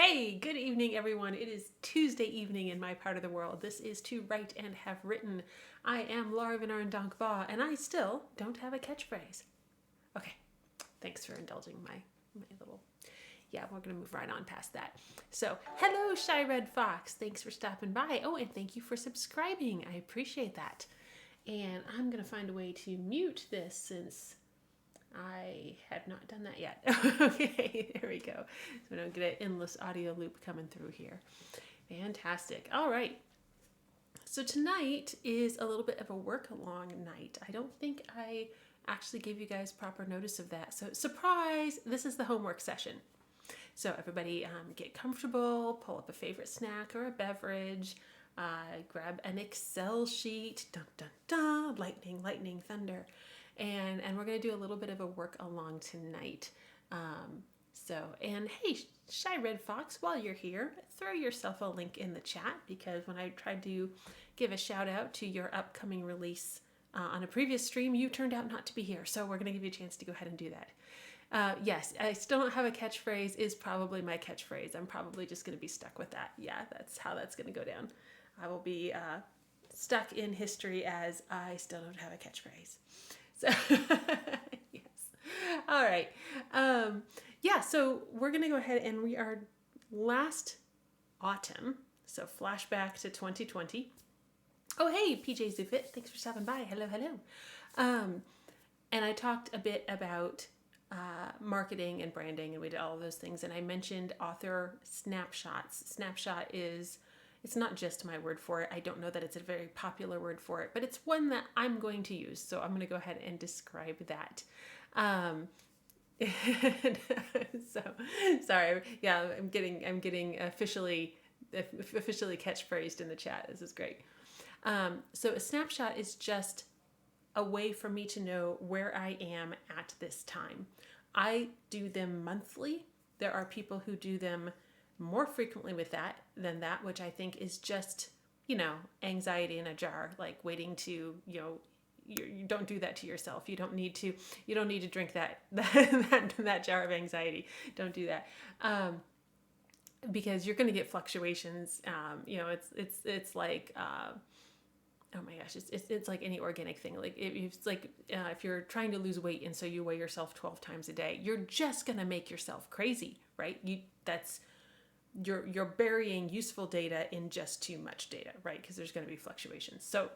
Hey, good evening, everyone. It is Tuesday evening in my part of the world. This is To Write and Have Written. I am VanArendonk Baugh, and I still don't have a catchphrase. Okay, thanks for indulging my little... Yeah, we're going to move right on past that. So, hello, Shy Red Fox. Thanks for stopping by. Oh, and thank you for subscribing. I appreciate that. And I'm going to find a way to mute this since I have not done that yet. Okay, there we go. So we don't get an endless audio loop coming through here. Fantastic. All right. So tonight is a little bit of a work-along night. I don't think I actually gave you guys proper notice of that. So surprise, this is the homework session. So everybody get comfortable, pull up a favorite snack or a beverage, grab an Excel sheet, dun dun dun, lightning, lightning, thunder. And we're going to do a little bit of a work along tonight. And hey, Shy Red Fox, while you're here, throw yourself a link in the chat, because when I tried to give a shout out to your upcoming release on a previous stream, you turned out not to be here. So we're going to give you a chance to go ahead and do that. Yes, I still don't have a catchphrase is probably my catchphrase. I'm probably just going to be stuck with that. Yeah, that's how that's going to go down. I will be stuck in history as I still don't have a catchphrase. So, yes. All right. So we're going to go ahead and we are last autumn. So flashback to 2020. Oh, hey, PJ Zufit. Thanks for stopping by. Hello, hello. And I talked a bit about marketing and branding, and we did all of those things. And I mentioned author snapshots. Snapshot is... It's not just my word for it. I don't know that it's a very popular word for it, but it's one that I'm going to use. So I'm going to go ahead and describe that. So sorry. Yeah, I'm getting officially catchphrased in the chat. This is great. So a snapshot is just a way for me to know where I am at this time. I do them monthly. There are people who do them more frequently than that, which I think is just, anxiety in a jar, like waiting to, you don't do that to yourself. You don't need to drink that jar of anxiety. Don't do that. Because you're going to get fluctuations. It's like, oh my gosh, it's like any organic thing. Like it's like if you're trying to lose weight and so you weigh yourself 12 times a day, you're just going to make yourself crazy, right? You're burying useful data in just too much data, right? Because there's going to be fluctuations. So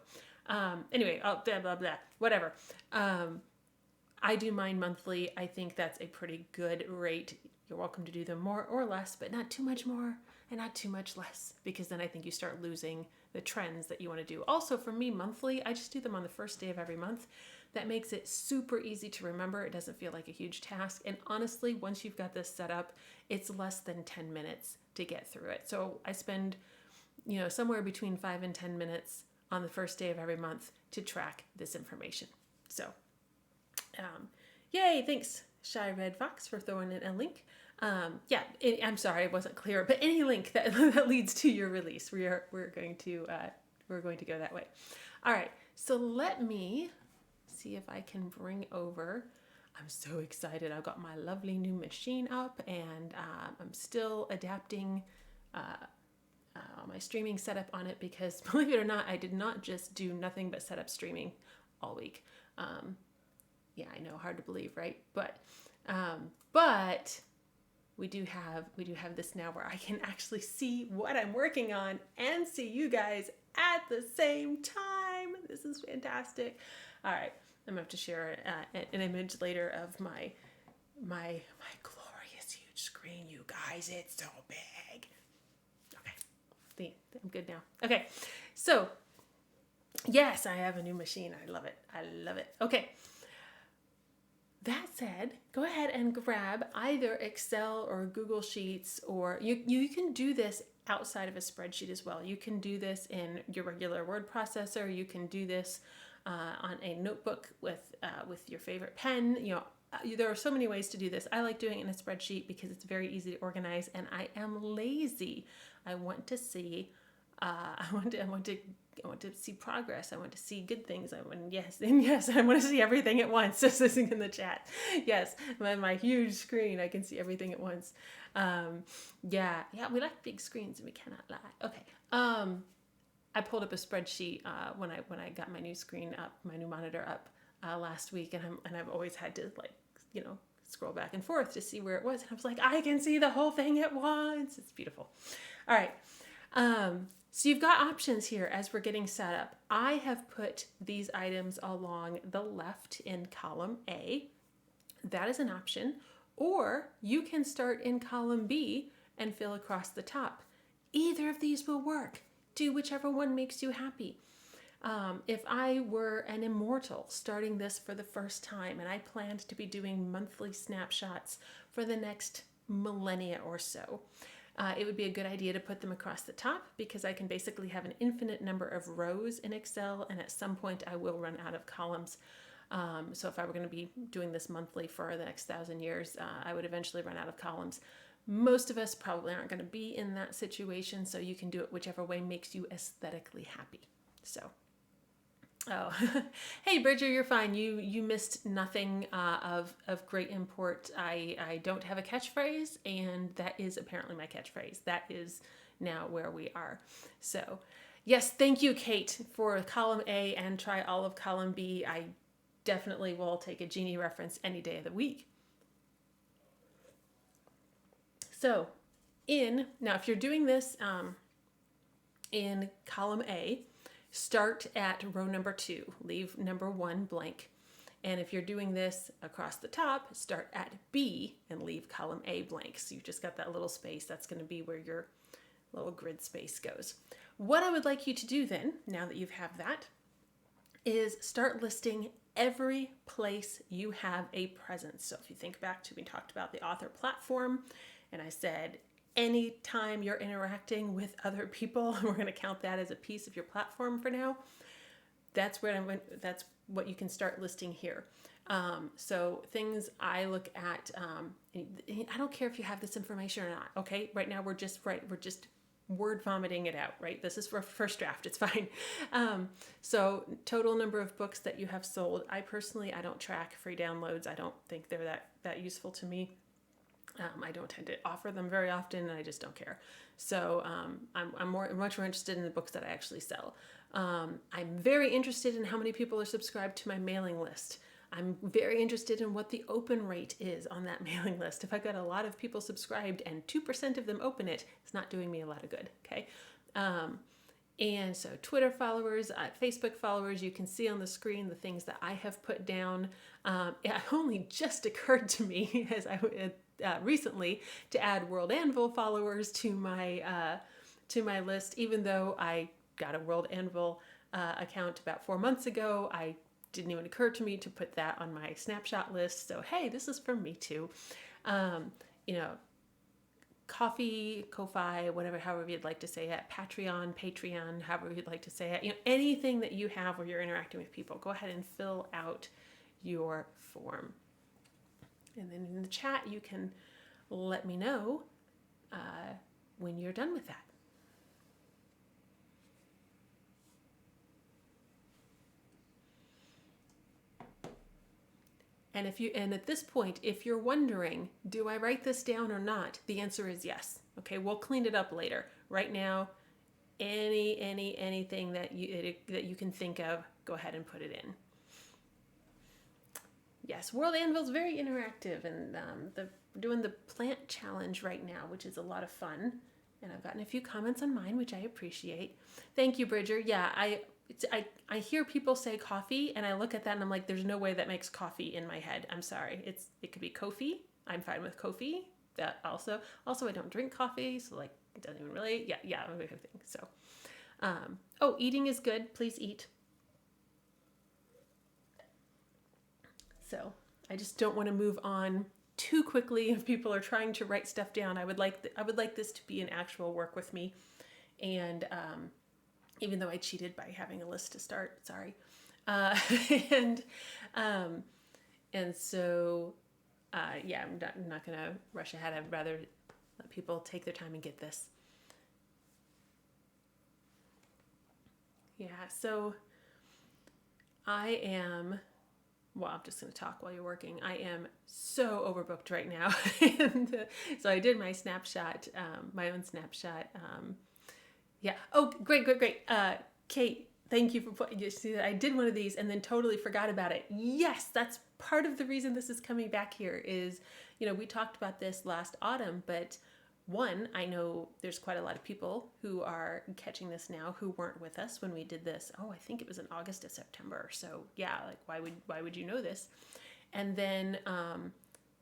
anyway, blah, blah, blah, whatever. I do mine monthly. I think that's a pretty good rate. You're welcome to do them more or less, but not too much more and not too much less, because then I think you start losing the trends that you want to do. Also, for me, monthly, I just do them on the first day of every month. That makes it super easy to remember. It doesn't feel like a huge task. And honestly, once you've got this set up, it's less than 10 minutes to get through it. So I spend, somewhere between 5 and 10 minutes on the first day of every month to track this information. So, yay, thanks, Shy Red Fox, for throwing in a link. I'm sorry I wasn't clear, but any link that leads to your release, we're going to go that way. All right, so let me see if I can bring over. I'm so excited. I've got my lovely new machine up, and I'm still adapting my streaming setup on it, because believe it or not, I did not just do nothing but set up streaming all week. I know, hard to believe, right? But we do have this now where I can actually see what I'm working on and see you guys at the same time. This is fantastic. All right, I'm gonna have to share an image later of my glorious huge screen, you guys. It's so big. Okay, I'm good now. Okay, so yes, I have a new machine. I love it. Okay. That said, go ahead and grab either Excel or Google Sheets, or you can do this outside of a spreadsheet as well. You can do this in your regular word processor. You can do this on a notebook with your favorite pen. There are so many ways to do this. I like doing it in a spreadsheet because it's very easy to organize, and I am lazy. I want to see. I want to see progress. I want to see good things. I want to see everything at once. Just listening in the chat. Yes, my huge screen, I can see everything at once. Yeah, we like big screens and we cannot lie. Okay. I pulled up a spreadsheet when I got my new screen up, my new monitor up last week, and I've always had to scroll back and forth to see where it was, and I was like, I can see the whole thing at once. It's beautiful. All right. So you've got options here as we're getting set up. I have put these items along the left in column A. That is an option. Or you can start in column B and fill across the top. Either of these will work. Do whichever one makes you happy. If I were an immortal starting this for the first time and I planned to be doing monthly snapshots for the next millennia or so, it would be a good idea to put them across the top because I can basically have an infinite number of rows in Excel, and at some point I will run out of columns. So if I were going to be doing this monthly for the next 1,000 years, I would eventually run out of columns. Most of us probably aren't going to be in that situation, so you can do it whichever way makes you aesthetically happy. So, oh, hey Bridger, you're fine. You missed nothing of great import. I don't have a catchphrase, and that is apparently my catchphrase. That is now where we are. So, yes, thank you, Kate, for column A, and try all of column B. I definitely will take a genie reference any day of the week. So now if you're doing this in column A, start at row number 2, leave number 1 blank. And if you're doing this across the top, start at B and leave column A blank. So you've just got that little space. That's going to be where your little grid space goes. What I would like you to do then, now that you have that, is start listing every place you have a presence. So if you think back to, we talked about the author platform, and I said, anytime you're interacting with other people, we're going to count that as a piece of your platform for now. That's what you can start listing here. So things I look at, I don't care if you have this information or not. Okay. Right now we're just word vomiting it out, right? This is for first draft. It's fine. So total number of books that you have sold. I don't track free downloads. I don't think they're that useful to me. I don't tend to offer them very often, and I just don't care. So I'm much more interested in the books that I actually sell. I'm very interested in how many people are subscribed to my mailing list. I'm very interested in what the open rate is on that mailing list. If I've got a lot of people subscribed and 2% of them open it, it's not doing me a lot of good, okay? And so Twitter followers, Facebook followers, you can see on the screen the things that I have put down. It only just occurred to me as I recently to add World Anvil followers to my list, even though I got a World Anvil account about 4 months ago. I didn't even occur to me to put that on my snapshot list. So, hey, this is for me too. Ko-fi, however you'd like to say it, Patreon, however you'd like to say it, anything that you have where you're interacting with people, go ahead and fill out your form. And then in the chat, you can let me know when you're done with that. And at this point, if you're wondering, do I write this down or not? The answer is yes. Okay, we'll clean it up later. Right now, anything that you can think of, go ahead and put it in. Yes, World Anvil is very interactive, and we're doing the plant challenge right now, which is a lot of fun. And I've gotten a few comments on mine, which I appreciate. Thank you, Bridger. Yeah, I hear people say coffee, and I look at that and I'm like, there's no way that makes coffee in my head. I'm sorry. It could be Kofi. I'm fine with Kofi. That also I don't drink coffee, so like it doesn't even really. Yeah, everything. So, eating is good. Please eat. So I just don't want to move on too quickly if people are trying to write stuff down. I would like this to be an actual work with me, and even though I cheated by having a list to start, sorry. And so I'm not gonna rush ahead. I'd rather let people take their time and get this. Yeah, so I am well, I'm just going to talk while you're working. I am so overbooked right now. And, so I did my snapshot, my own snapshot. Yeah. Oh, great. Kate, thank you for putting, you see that I did one of these and then totally forgot about it. Yes, that's part of the reason this is coming back here is, we talked about this last autumn, but one, I know there's quite a lot of people who are catching this now who weren't with us when we did this. Oh, I think it was in August or September. So yeah, like why would you know this? And then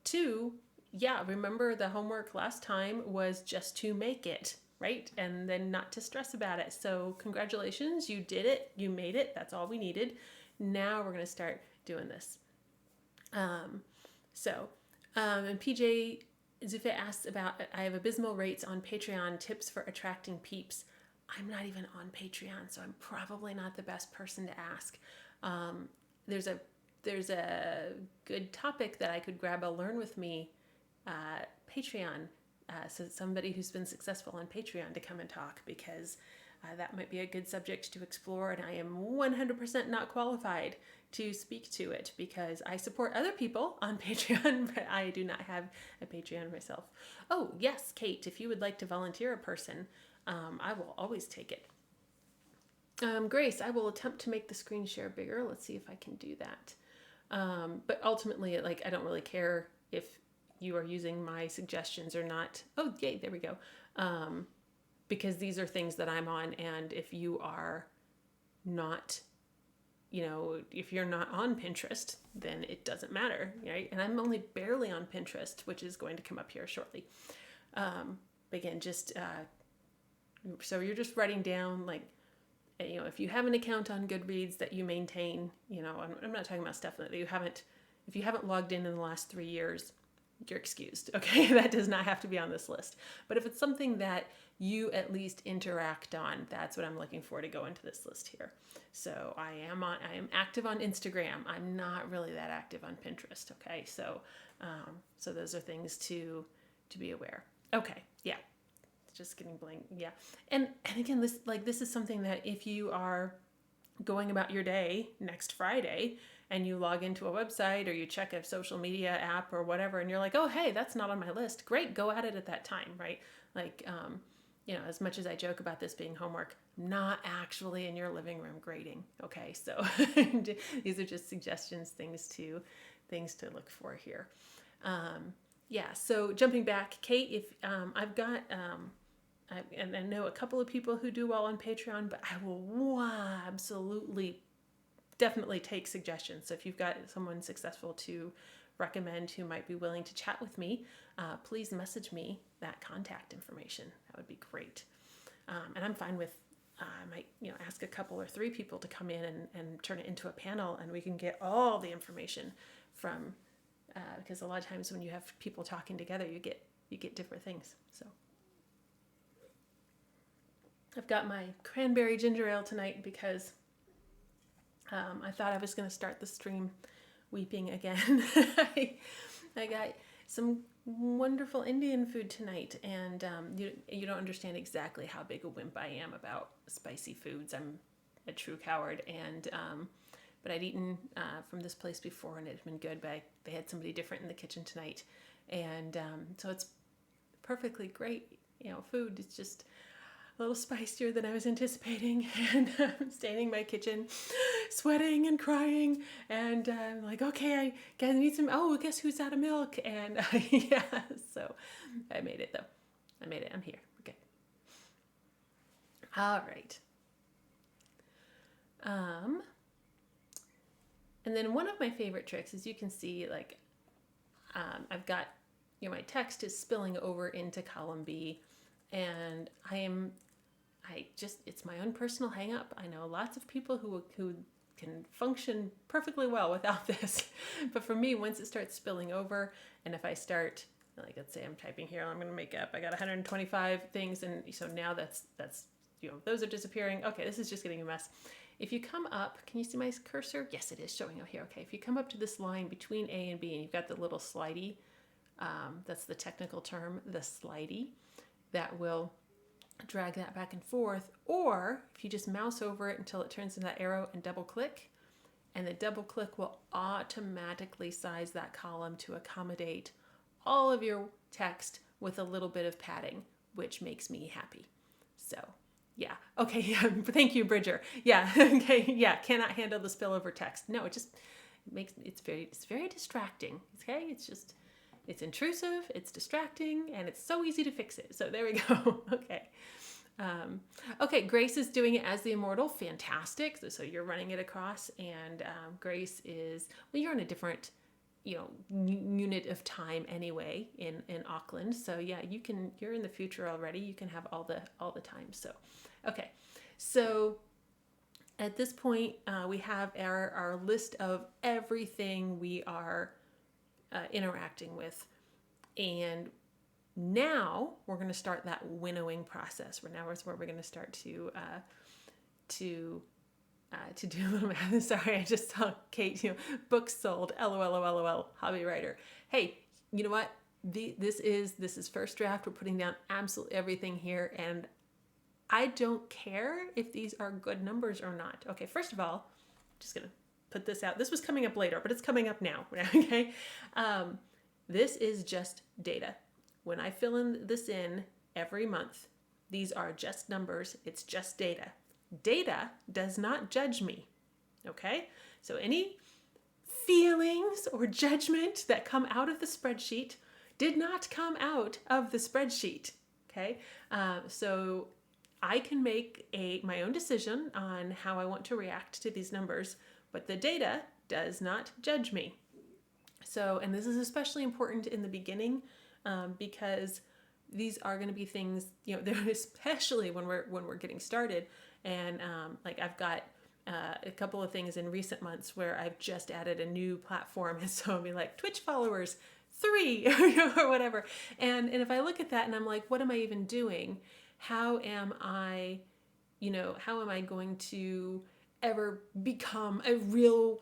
two, yeah, remember the homework last time was just to make it, right? And then not to stress about it. So congratulations, you did it, you made it. That's all we needed. Now we're going to start doing this. And PJ Zufa asks about, I have abysmal rates on Patreon, tips for attracting peeps. I'm not even on Patreon, so I'm probably not the best person to ask. There's a good topic that I could grab a Learn With Me Patreon. So somebody who's been successful on Patreon to come and talk, because that might be a good subject to explore, and I am 100% not qualified to speak to it because I support other people on Patreon, but I do not have a Patreon myself. Oh, yes, Kate, if you would like to volunteer a person, I will always take it. Grace, I will attempt to make the screen share bigger. Let's see if I can do that. But ultimately, I don't really care if you are using my suggestions or not. Oh, yay, there we go. Because these are things that I'm on, and if you are not, if you're not on Pinterest, then it doesn't matter, right? And I'm only barely on Pinterest, which is going to come up here shortly. But again, so you're just writing down, if you have an account on Goodreads that you maintain, I'm not talking about stuff that if you haven't logged in the last 3 years, you're excused. Okay. That does not have to be on this list. But if it's something that you at least interact on, that's what I'm looking for to go into this list here. So I am active on Instagram. I'm not really that active on Pinterest. Okay. So those are things to be aware. Okay. Yeah. Just getting blank. Yeah. And again, this is something that if you are going about your day next Friday and you log into a website or you check a social media app or whatever, and you're like, oh, hey, that's not on my list. Great. Go at it at that time. Right. As much as I joke about this being homework, not actually in your living room grading. Okay. So these are just suggestions, things to look for here. So jumping back, Kate, if I've got, and I know a couple of people who do well on Patreon, but I will definitely take suggestions. So if you've got someone successful to recommend who might be willing to chat with me, please message me that contact information. That would be great. And I'm fine with, I might, ask a couple or 3 people to come in and turn it into a panel, and we can get all the information from, because a lot of times when you have people talking together, you get different things. So I've got my cranberry ginger ale tonight because I thought I was going to start the stream weeping again. I got some wonderful Indian food tonight, and you don't understand exactly how big a wimp I am about spicy foods. I'm a true coward, and but I'd eaten from this place before, and it had been good, but they had somebody different in the kitchen tonight, and so it's perfectly great, food. It's just a little spicier than I was anticipating, and I'm standing in my kitchen sweating and crying, and I'm like, okay, I guess I need some, guess who's out of milk? And so I made it though. I made it. I'm here. Okay. All right. And then one of my favorite tricks, as you can see, I've got, my text is spilling over into column B, and it's my own personal hang up. I know lots of people who can function perfectly well without this. But for me, once it starts spilling over, and if I start, let's say I'm typing here, I'm going to make up, I got 125 things. And so now that's, those are disappearing. Okay. This is just getting a mess. If you come up, can you see my cursor? Yes, it is showing up here. Okay. If you come up to this line between A and B, and you've got the little slidey, that's the technical term, the slidey, that will drag that back and forth. Or if you just mouse over it until it turns into that arrow and double click, and the double click will automatically size that column to accommodate all of your text with a little bit of padding, which makes me happy. So yeah, okay, yeah, thank you, Bridger. Yeah, okay, yeah, cannot handle the spillover text. No, it makes it's very distracting. Okay, it's intrusive, it's distracting, and it's so easy to fix it. So there we go. Okay. Okay, Grace is doing it as the immortal. Fantastic. So you're running it across, and Grace is, well, you're on a different, unit of time anyway in Auckland. So yeah, you're in the future already. You can have all the time. So, okay. So at this point, we have our list of everything we are interacting with, and now we're going to start that winnowing process. Now is where we're going to start to do a little math. Sorry, I just saw Kate. Books sold. LOL. Hobby writer. Hey, you know what? This is first draft. We're putting down absolutely everything here, and I don't care if these are good numbers or not. Okay, first of all, I'm just gonna put this out. This was coming up later, but it's coming up now. Okay, this is just data. When I fill this in every month, these are just numbers. It's just data. Data does not judge me. Okay? So any feelings or judgment that come out of the spreadsheet did not come out of the spreadsheet. Okay? So I can make my own decision on how I want to react to these numbers, but the data does not judge me. So, and this is especially important in the beginning, because these are going to be things, especially when we're getting started. And like I've got a couple of things in recent months where I've just added a new platform, and so I'll be like, Twitch followers 3 or whatever. And if I look at that and I'm like, what am I even doing? How am I going to ever become a real,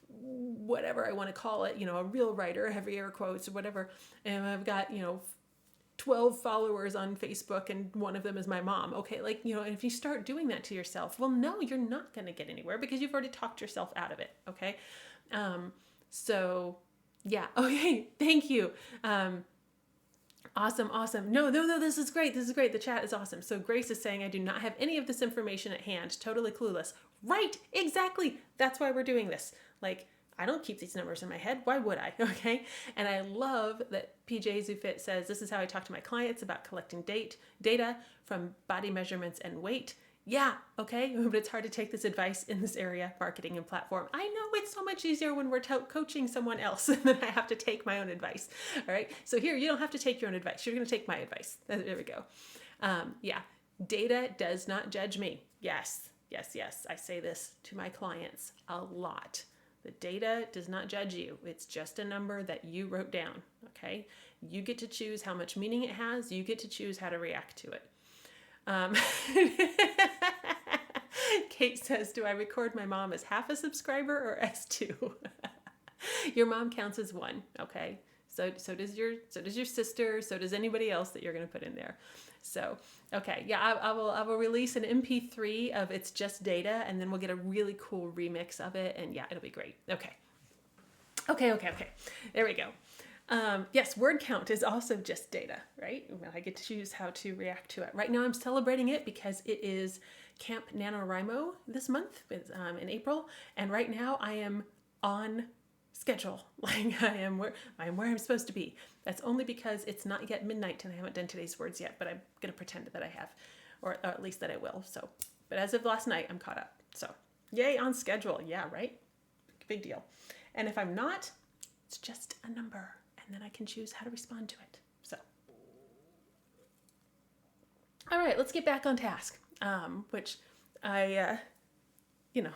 whatever I want to call it, a real writer, heavy air quotes or whatever. And I've got, 12 followers on Facebook and one of them is my mom. Okay. And if you start doing that to yourself, well, no, you're not going to get anywhere because you've already talked yourself out of it. Okay. So yeah. Okay. Thank you. Awesome. No, this is great. The chat is awesome. So Grace is saying, I do not have any of this information at hand. Totally clueless. Right. Exactly. That's why we're doing this. I don't keep these numbers in my head. Why would I? Okay. And I love that PJ Zufit says, this is how I talk to my clients about collecting data from body measurements and weight. Yeah. Okay. But it's hard to take this advice in this area, marketing and platform. I know it's so much easier when we're coaching someone else and then I have to take my own advice. All right. So here, you don't have to take your own advice. You're going to take my advice. There we go. Yeah. Data does not judge me. Yes. I say this to my clients a lot. The data does not judge you. It's just a number that you wrote down, okay? You get to choose how much meaning it has. You get to choose how to react to it. Kate says, do I record my mom as half a subscriber or as 2? Your mom counts as 1, okay? So does your sister, so does anybody else that you're going to put in there. So, okay, yeah, I will release an MP3 of It's Just Data, and then we'll get a really cool remix of it, and yeah, it'll be great. Okay. There we go. Yes, word count is also just data, right? I get to choose how to react to it. Right now I'm celebrating it because it is Camp NaNoWriMo this month, in April, and right now I am on schedule. I am where I'm supposed to be. That's only because it's not yet midnight and I haven't done today's words yet, but I'm going to pretend that I have, or at least that I will. So, but as of last night, I'm caught up. So yay, on schedule. Yeah, right? Big deal. And if I'm not, it's just a number and then I can choose how to respond to it. So, all right, let's get back on task, which I, we're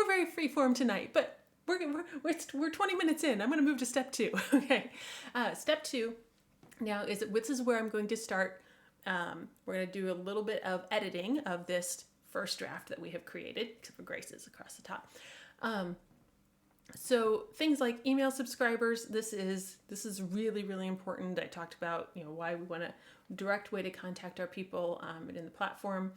very freeform tonight, but we're 20 minutes in. I'm going to move to step 2. Okay. Step 2 now this is where I'm going to start. We're going to do a little bit of editing of this first draft that we have created, except for Grace's across the top. So things like email subscribers, this is really, really important. I talked about, why we want a direct way to contact our people in the platform.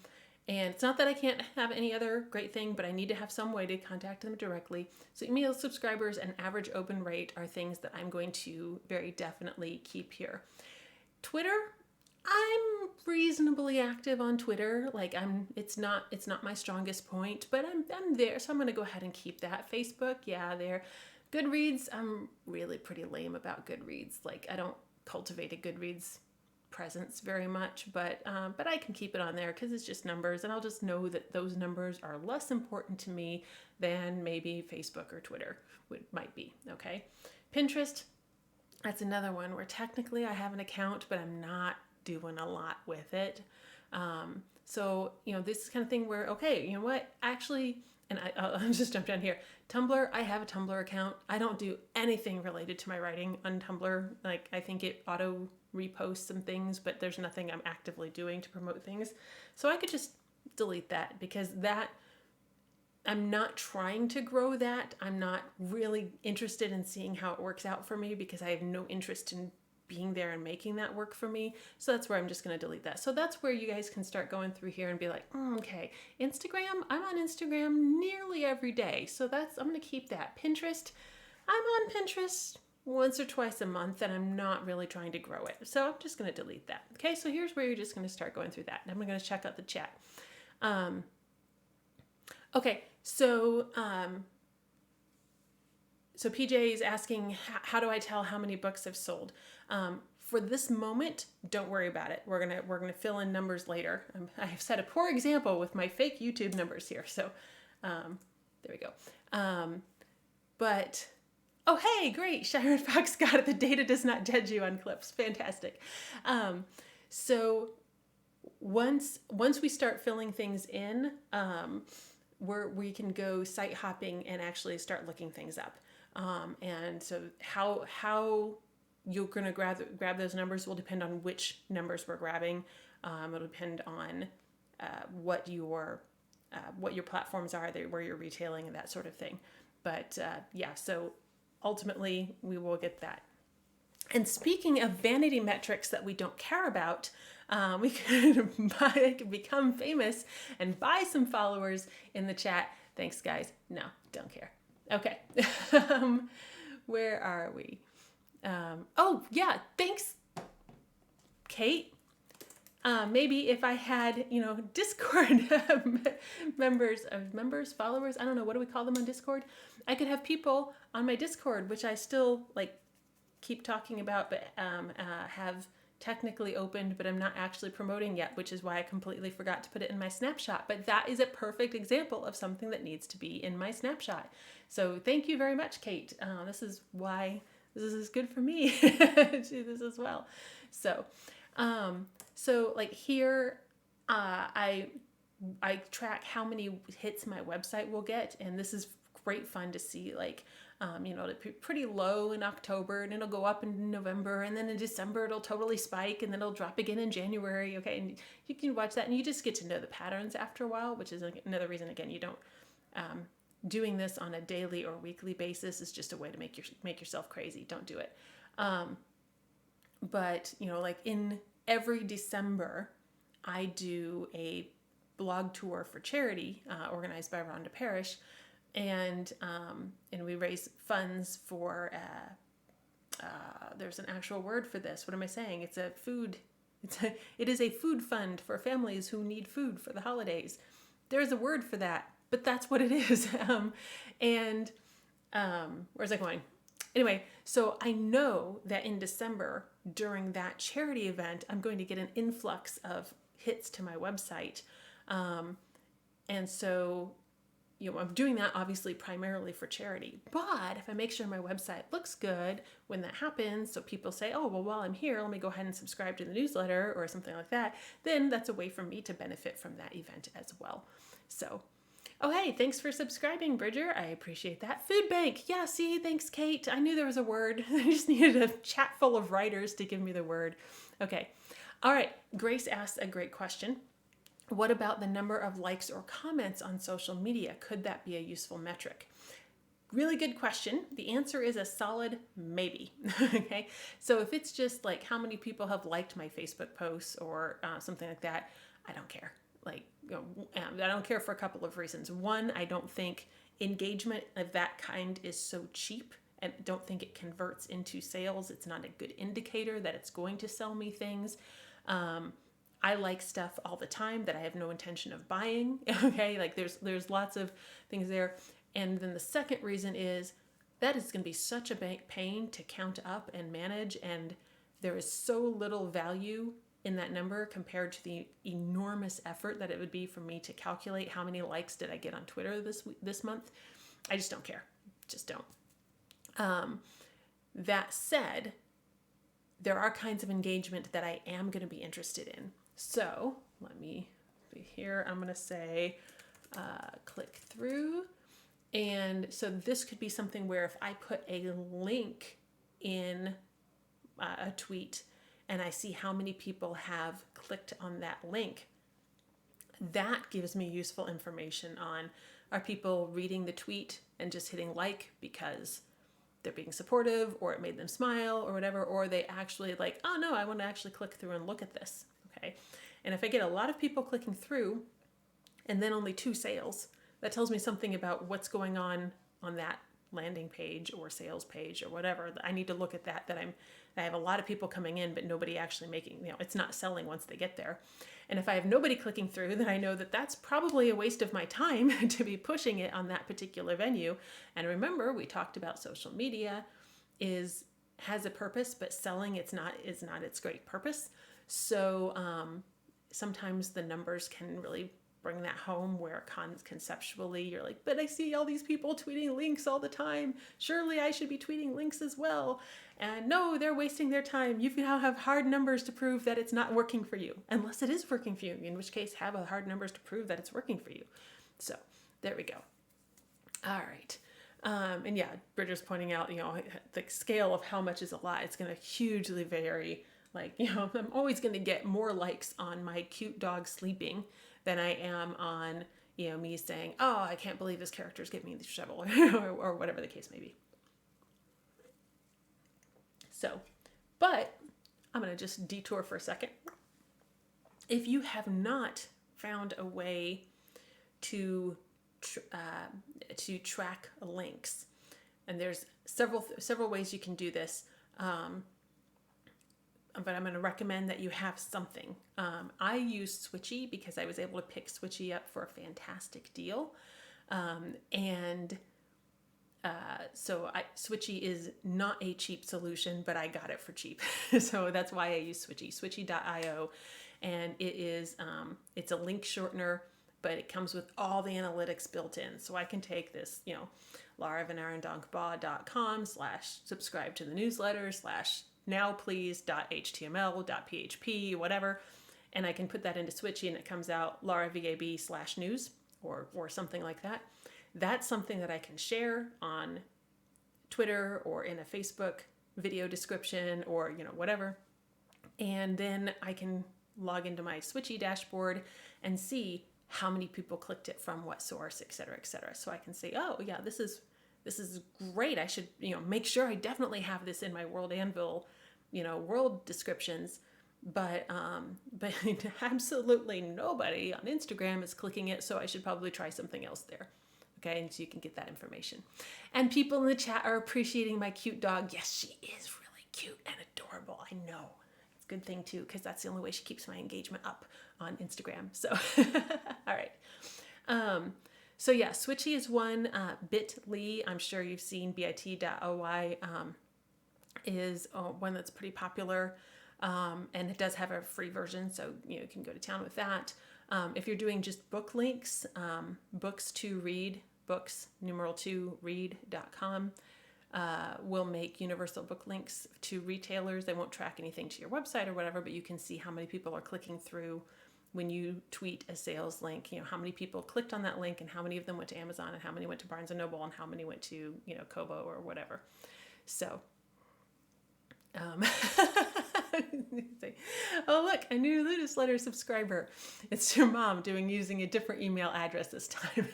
And it's not that I can't have any other great thing, but I need to have some way to contact them directly. So email subscribers and average open rate are things that I'm going to very definitely keep here. Twitter, I'm reasonably active on Twitter. Like it's not my strongest point, but I'm there, so I'm going to go ahead and keep that. Facebook, yeah, there. Goodreads, I'm really pretty lame about Goodreads. Like I don't cultivate a Goodreads presence very much, but I can keep it on there because it's just numbers, and I'll just know that those numbers are less important to me than maybe Facebook or Twitter might be. Okay, Pinterest, that's another one where technically I have an account, but I'm not doing a lot with it. So this is kind of thing where, okay, you know what, actually, and I'll just jump down here. Tumblr, I have a Tumblr account. I don't do anything related to my writing on Tumblr. Like I think it auto repost some things, but there's nothing I'm actively doing to promote things. So I could just delete that because I'm not trying to grow that. I'm not really interested in seeing how it works out for me because I have no interest in being there and making that work for me. So that's where I'm just going to delete that. So that's where you guys can start going through here and be like, okay, Instagram, I'm on Instagram nearly every day. So I'm going to keep that. Pinterest, I'm on Pinterest once or twice a month, and I'm not really trying to grow it. So I'm just going to delete that. Okay, so here's where you're just going to start going through that. And I'm going to check out the chat. Okay, so PJ is asking, how do I tell how many books I've sold? For this moment, don't worry about it. We're gonna fill in numbers later. I've set a poor example with my fake YouTube numbers here. So there we go. But oh, hey, great. Sharon Fox got it. The data does not judge you on clips. Fantastic. So once we start filling things in, we can go site hopping and actually start looking things up. And so how you're going to grab those numbers will depend on which numbers we're grabbing. It'll depend on what your platforms are, where you're retailing and that sort of thing. But yeah, so ultimately we will get that. And speaking of vanity metrics that we don't care about, we could become famous and buy some followers in the chat. Thanks, guys. No, don't care. Okay. Where are we? Oh, yeah. Thanks, Kate. Maybe if I had, Discord members, followers, I don't know, what do we call them on Discord? I could have people on my Discord, which I still keep talking about, but have technically opened, but I'm not actually promoting yet, which is why I completely forgot to put it in my snapshot. But that is a perfect example of something that needs to be in my snapshot. So thank you very much, Kate. This is why this is good for me to do this as well. So, here, I track how many hits my website will get, and this is great fun to see. It'll be pretty low in October, and it'll go up in November, and then in December it'll totally spike, and then it'll drop again in January. Okay, and you can watch that, and you just get to know the patterns after a while, which is another reason. Again, you don't doing this on a daily or weekly basis is just a way to make yourself crazy. Don't do it. But in every December, I do a blog tour for charity organized by Rhonda Parrish. And we raise funds for, there's an actual word for this. What am I saying? It is a food fund for families who need food for the holidays. There's a word for that, but that's what it is. Where's I going? Anyway, so I know that in December, during that charity event, I'm going to get an influx of hits to my website. And so I'm doing that obviously primarily for charity, but if I make sure my website looks good when that happens, so people say, oh, well, while I'm here, let me go ahead and subscribe to the newsletter or something like that, then that's a way for me to benefit from that event as well. So, oh, hey, thanks for subscribing, Bridger. I appreciate that. Food bank. Yeah, see, thanks, Kate. I knew there was a word. I just needed a chat full of writers to give me the word. Okay. All right. Grace asked a great question. What about the number of likes or comments on social media? Could that be a useful metric? Really good question. The answer is a solid maybe. Okay. So if it's just how many people have liked my Facebook posts or something like that, I don't care. like, I don't care for a couple of reasons. One, I don't think engagement of that kind is so cheap, and don't think it converts into sales. It's not a good indicator that it's going to sell me things. I like stuff all the time that I have no intention of buying. Okay, like there's lots of things there. And then the second reason is that is going to be such a pain to count up and manage, and there is so little value in that number compared to the enormous effort that it would be for me to calculate how many likes did I get on Twitter this month. I just don't care. Just don't. That said, there are kinds of engagement that I am going to be interested in. So let me be here. I'm going to say click through. And so this could be something where if I put a link in a tweet and I see how many people have clicked on that link, that gives me useful information on, are people reading the tweet and just hitting like because they're being supportive, or it made them smile or whatever, or they actually like, oh no, I want to actually click through and look at this. Okay. And if I get a lot of people clicking through and then only 2 sales, that tells me something about what's going on that landing page or sales page or whatever. I need to look at that I have a lot of people coming in, but nobody actually making, it's not selling once they get there. And if I have nobody clicking through, then I know that that's probably a waste of my time to be pushing it on that particular venue. And remember, we talked about social media has a purpose, but selling is not its great purpose. So sometimes the numbers can really bring that home, where conceptually you're like, but I see all these people tweeting links all the time. Surely I should be tweeting links as well. And no, they're wasting their time. You now have hard numbers to prove that it's not working for you, unless it is working for you, in which case have a hard numbers to prove that it's working for you. So there we go. All right. And yeah, Bridger's pointing out, the scale of how much is a lot. It's going to hugely vary. Like, I'm always going to get more likes on my cute dog sleeping than I am on, me saying, oh, I can't believe this character is giving me the shovel, or whatever the case may be. So, but I'm going to just detour for a second. If you have not found a way to track links, and there's several ways you can do this, but I'm going to recommend that you have something. I use Switchy because I was able to pick Switchy up for a fantastic deal. So Switchy is not a cheap solution, but I got it for cheap. So that's why I use Switchy, switchy.io. And it is, it's a link shortener, but it comes with all the analytics built in. So I can take this, VanArendonk.com/subscribe to the newsletter /nowplease.html.php, whatever. And I can put that into Switchy and it comes out LaraVAB/news or something like that. That's something that I can share on Twitter or in a Facebook video description or, whatever. And then I can log into my Switchy dashboard and see how many people clicked it from what source, et cetera, et cetera. So I can say, oh yeah, this is great. I should, make sure I definitely have this in my World Anvil, world descriptions. But absolutely nobody on Instagram is clicking it. So I should probably try something else there. Okay. And so you can get that information. And people in the chat are appreciating my cute dog. Yes, she is really cute and adorable. I know. It's a good thing too, because that's the only way she keeps my engagement up on Instagram. So, all right. So yeah, Switchy is one. Bit.ly, I'm sure you've seen bit.ly is one that's pretty popular. And it does have a free version, so you can go to town with that. If you're doing just book links, books to read, books, numeral 2read.com will make universal book links to retailers. They won't track anything to your website or whatever, but you can see how many people are clicking through when you tweet a sales link, how many people clicked on that link and how many of them went to Amazon and how many went to Barnes & Noble and how many went to, Kobo or whatever. So, oh, look, a new newsletter subscriber. It's your mom using a different email address this time.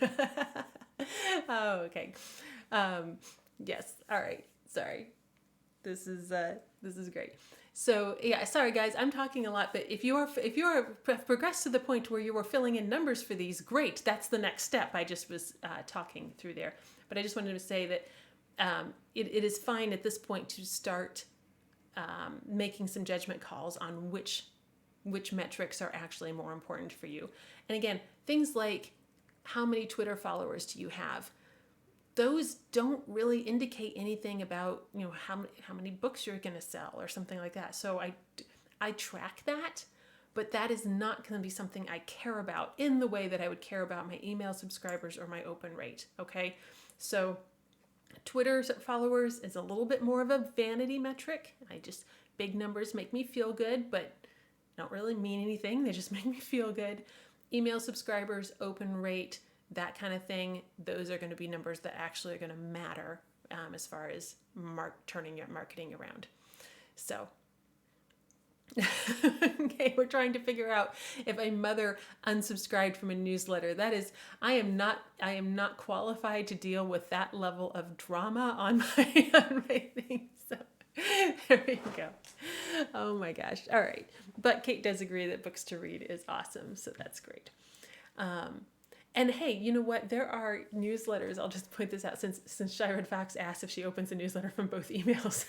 Oh, okay. Yes. All right. Sorry. This is great. So yeah, sorry guys, I'm talking a lot, but if you are progressed to the point where you are filling in numbers for these, great. That's the next step. I just was talking through there, but I just wanted to say that it is fine at this point to start making some judgment calls on which metrics are actually more important for you. And again, things like how many Twitter followers do you have? Those don't really indicate anything about, you know, how many books you're going to sell or something like that. So I track that, but that is not going to be something I care about in the way that I would care about my email subscribers or my open rate. Okay, so Twitter followers is a little bit more of a vanity metric. Big numbers make me feel good, but don't really mean anything. They just make me feel good. Email subscribers, open rate, that kind of thing, those are going to be numbers that actually are going to matter as far as turning your marketing around. So, okay, we're trying to figure out if a mother unsubscribed from a newsletter. That is, I am not qualified to deal with that level of drama on my thing. So there we go. Oh my gosh. All right. But Kate does agree that books to read is awesome. So that's great. And hey, you know what? There are newsletters. I'll just point this out since Shireen Fox asked if she opens a newsletter from both emails.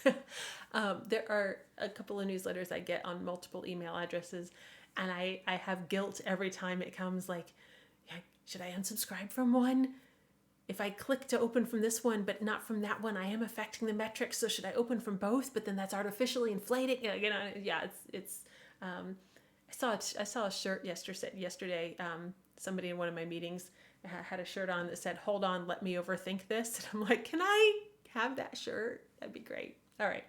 There are a couple of newsletters I get on multiple email addresses, and I have guilt every time it comes like, should I unsubscribe from one? If I click to open from this one, but not from that one, I am affecting the metrics. So should I open from both? But then that's artificially inflating. It's. I saw a shirt yesterday. Somebody in one of my meetings had a shirt on that said, "Hold on, let me overthink this." And I'm like, can I have that shirt? That'd be great. All right.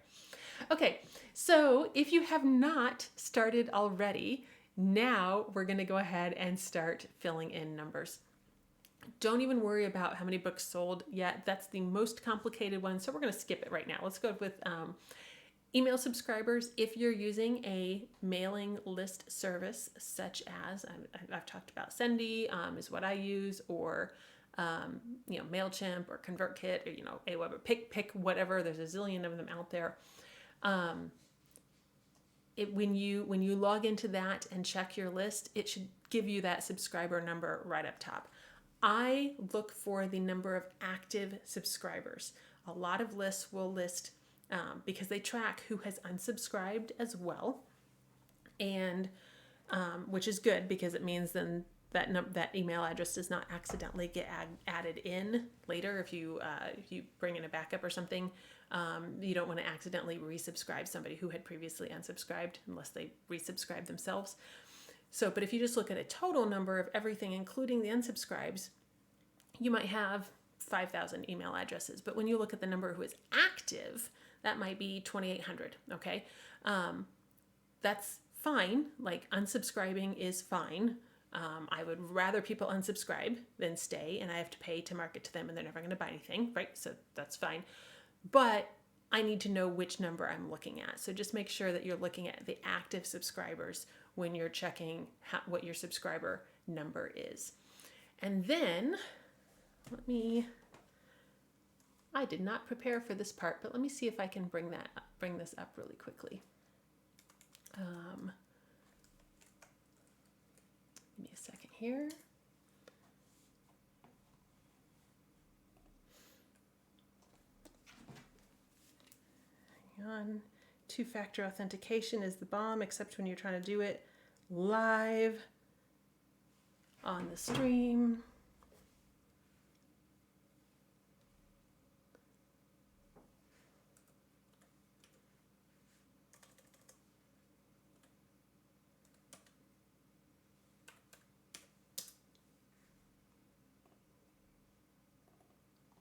Okay. So if you have not started already, now we're going to go ahead and start filling in numbers. Don't even worry about how many books sold yet. That's the most complicated one. So we're going to skip it right now. Let's go with email subscribers. If you're using a mailing list service, such as I've talked about Sendy is what I use, or MailChimp or ConvertKit, or Aweber, pick whatever. There's a zillion of them out there. When you log into that and check your list, it should give you that subscriber number right up top. I look for the number of active subscribers. A lot of lists will list because they track who has unsubscribed as well, and which is good because it means then that email address does not accidentally get added in later. If you bring in a backup or something, you don't want to accidentally resubscribe somebody who had previously unsubscribed unless they resubscribe themselves. So, but if you just look at a total number of everything, including the unsubscribes, you might have 5,000 email addresses. But when you look at the number who is active, that might be 2,800. Okay, that's fine. Like, unsubscribing is fine. I would rather people unsubscribe than stay, and I have to pay to market to them, and they're never going to buy anything, right? So that's fine. But I need to know which number I'm looking at. So just make sure that you're looking at the active subscribers when you're checking what your subscriber number is. And then I did not prepare for this part, but let me see if I can bring this up really quickly. Give me a second here. Hang on. Two-factor authentication is the bomb, except when you're trying to do it live on the stream.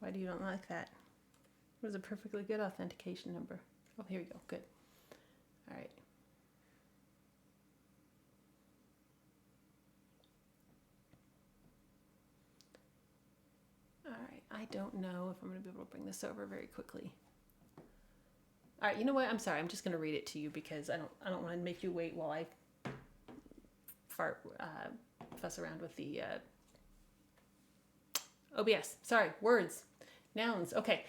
Why do you not like that? It was a perfectly good authentication number. Oh, here we go. Good. All right. All right. I don't know if I'm going to be able to bring this over very quickly. All right. You know what? I'm sorry. I'm just going to read it to you because I don't want to make you wait while I fuss around with the OBS. Sorry. Words. Nouns. Okay.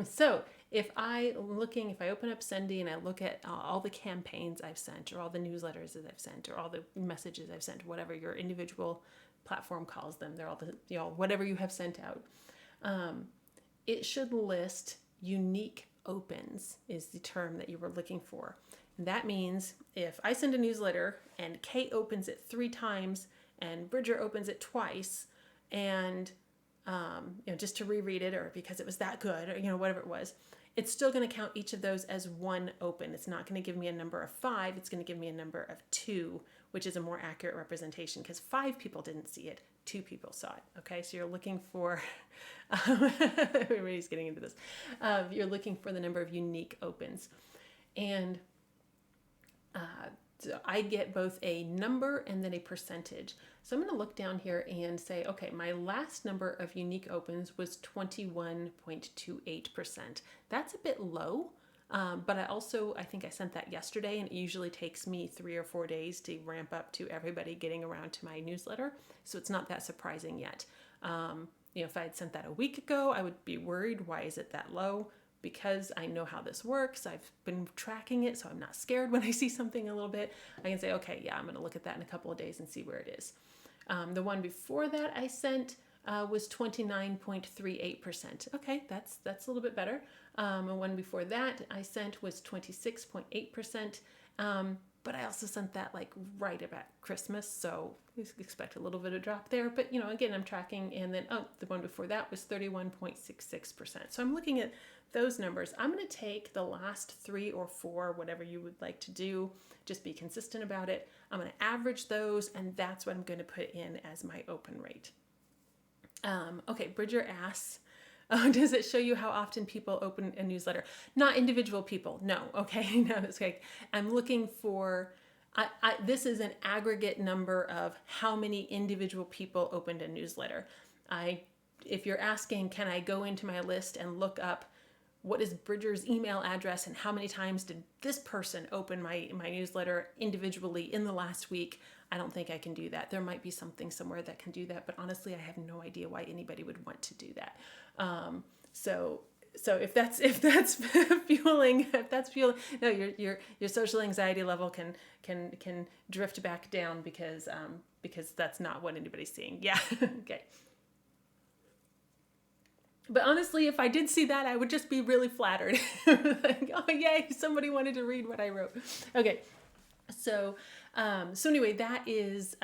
So if I open up Sendy and I look at all the campaigns I've sent, or all the newsletters that I've sent, or all the messages I've sent, whatever your individual platform calls them, they're all the, whatever you have sent out, it should list unique opens is the term that you were looking for. And that means if I send a newsletter and Kate opens it 3 times and Bridger opens it twice, and just to reread it, or because it was that good, or whatever it was, it's still going to count each of those as one open. It's not going to give me a number of 5. It's going to give me a number of 2, which is a more accurate representation, because 5 people didn't see it, 2 people saw it. Okay, so you're looking for, everybody's getting into this. You're looking for the number of unique opens. And so I get both a number and then a percentage. So I'm going to look down here and say, okay, my last number of unique opens was 21.28%. That's a bit low, but I think I sent that yesterday, and it usually takes me 3 or 4 days to ramp up to everybody getting around to my newsletter. So it's not that surprising yet. If I had sent that a week ago, I would be worried, why is it that low? Because I know how this works, I've been tracking it, so I'm not scared when I see something a little bit. I can say, okay, yeah, I'm going to look at that in a couple of days and see where it is. The one before that I sent was 29.38%. Okay, that's a little bit better. And one before that I sent was 26.8%. But I also sent that like right about Christmas, so you expect a little bit of drop there. But again, I'm tracking, and then the one before that was 31.66%. So I'm looking at those numbers. I'm going to take the last 3 or 4, whatever you would like to do. Just be consistent about it. I'm going to average those, and that's what I'm going to put in as my open rate. Okay, Bridger asks, does it show you how often people open a newsletter? Not individual people. No. Okay. No, that's okay. I'm looking for, this is an aggregate number of how many individual people opened a newsletter. If you're asking, can I go into my list and look up what is Bridger's email address and how many times did this person open my newsletter individually in the last week, I don't think I can do that. There might be something somewhere that can do that, but honestly, I have no idea why anybody would want to do that. So if that's fueling, no, your social anxiety level can drift back down because that's not what anybody's seeing. Yeah. Okay. But honestly, if I did see that, I would just be really flattered. Like, oh yay, somebody wanted to read what I wrote. Okay. So anyway, that is,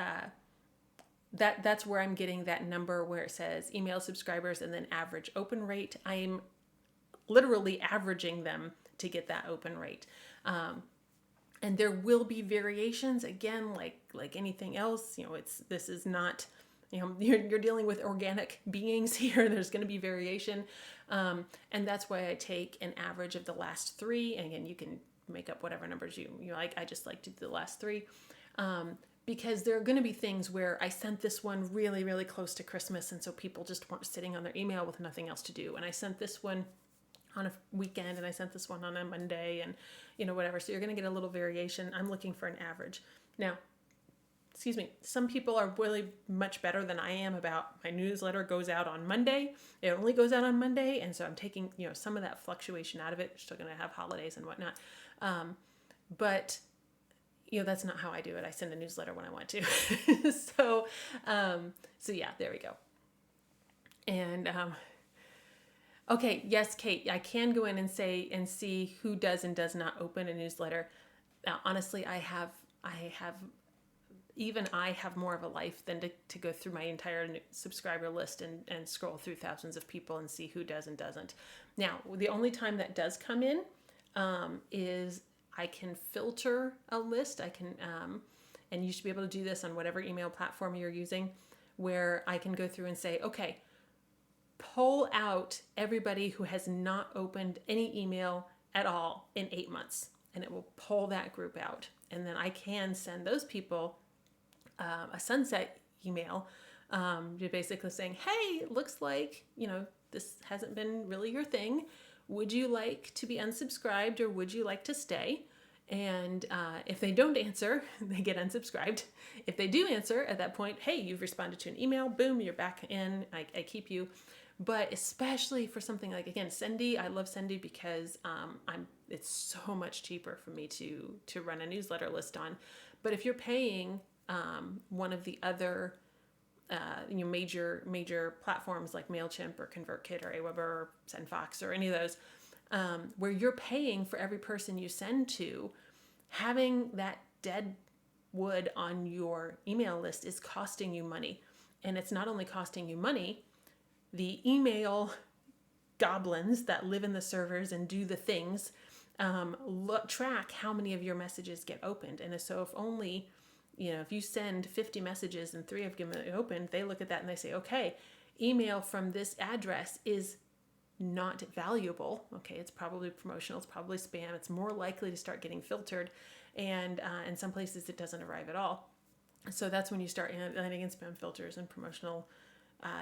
that's where I'm getting that number where it says email subscribers and then average open rate. I'm literally averaging them to get that open rate. And there will be variations, again, like anything else. This is not, you're dealing with organic beings here. There's going to be variation. And that's why I take an average of the last 3. And again, you can make up whatever numbers you like. I just like to do the last 3. Because there are going to be things where I sent this one really, really close to Christmas, and so people just weren't sitting on their email with nothing else to do. And I sent this one on a weekend, and I sent this one on a Monday, and whatever. So you're going to get a little variation. I'm looking for an average. Now, some people are really much better than I am about my newsletter goes out on Monday. It only goes out on Monday, and so I'm taking some of that fluctuation out of it. We're still going to have holidays and whatnot, but that's not how I do it. I send a newsletter when I want to. So yeah, there we go. And, okay. Yes, Kate, I can go in and see who does and does not open a newsletter. Now, honestly, I have more of a life than to go through my entire subscriber list and scroll through thousands of people and see who does and doesn't. Now, the only time that does come in, is I can filter a list. I can, and you should be able to do this on whatever email platform you're using, where I can go through and say, okay, pull out everybody who has not opened any email at all in 8 months, and it will pull that group out. And then I can send those people a sunset email, basically saying, hey, looks like, this hasn't been really your thing. Would you like to be unsubscribed, or would you like to stay? And if they don't answer, they get unsubscribed. If they do answer at that point, hey, you've responded to an email, boom, you're back in, I keep you. But especially for something like, again, Sendy, I love Sendy because it's so much cheaper for me to run a newsletter list on. But if you're paying one of the other major platforms like MailChimp or ConvertKit or Aweber or SendFox or any of those, where you're paying for every person you send to, having that dead wood on your email list is costing you money. And it's not only costing you money, the email goblins that live in the servers and do the things track how many of your messages get opened. And so if only, if you send 50 messages and 3 of them get opened, they look at that and they say, okay, email from this address is not valuable. Okay, it's probably promotional, it's probably spam, it's more likely to start getting filtered. And in some places it doesn't arrive at all. So that's when you start landing in spam filters and promotional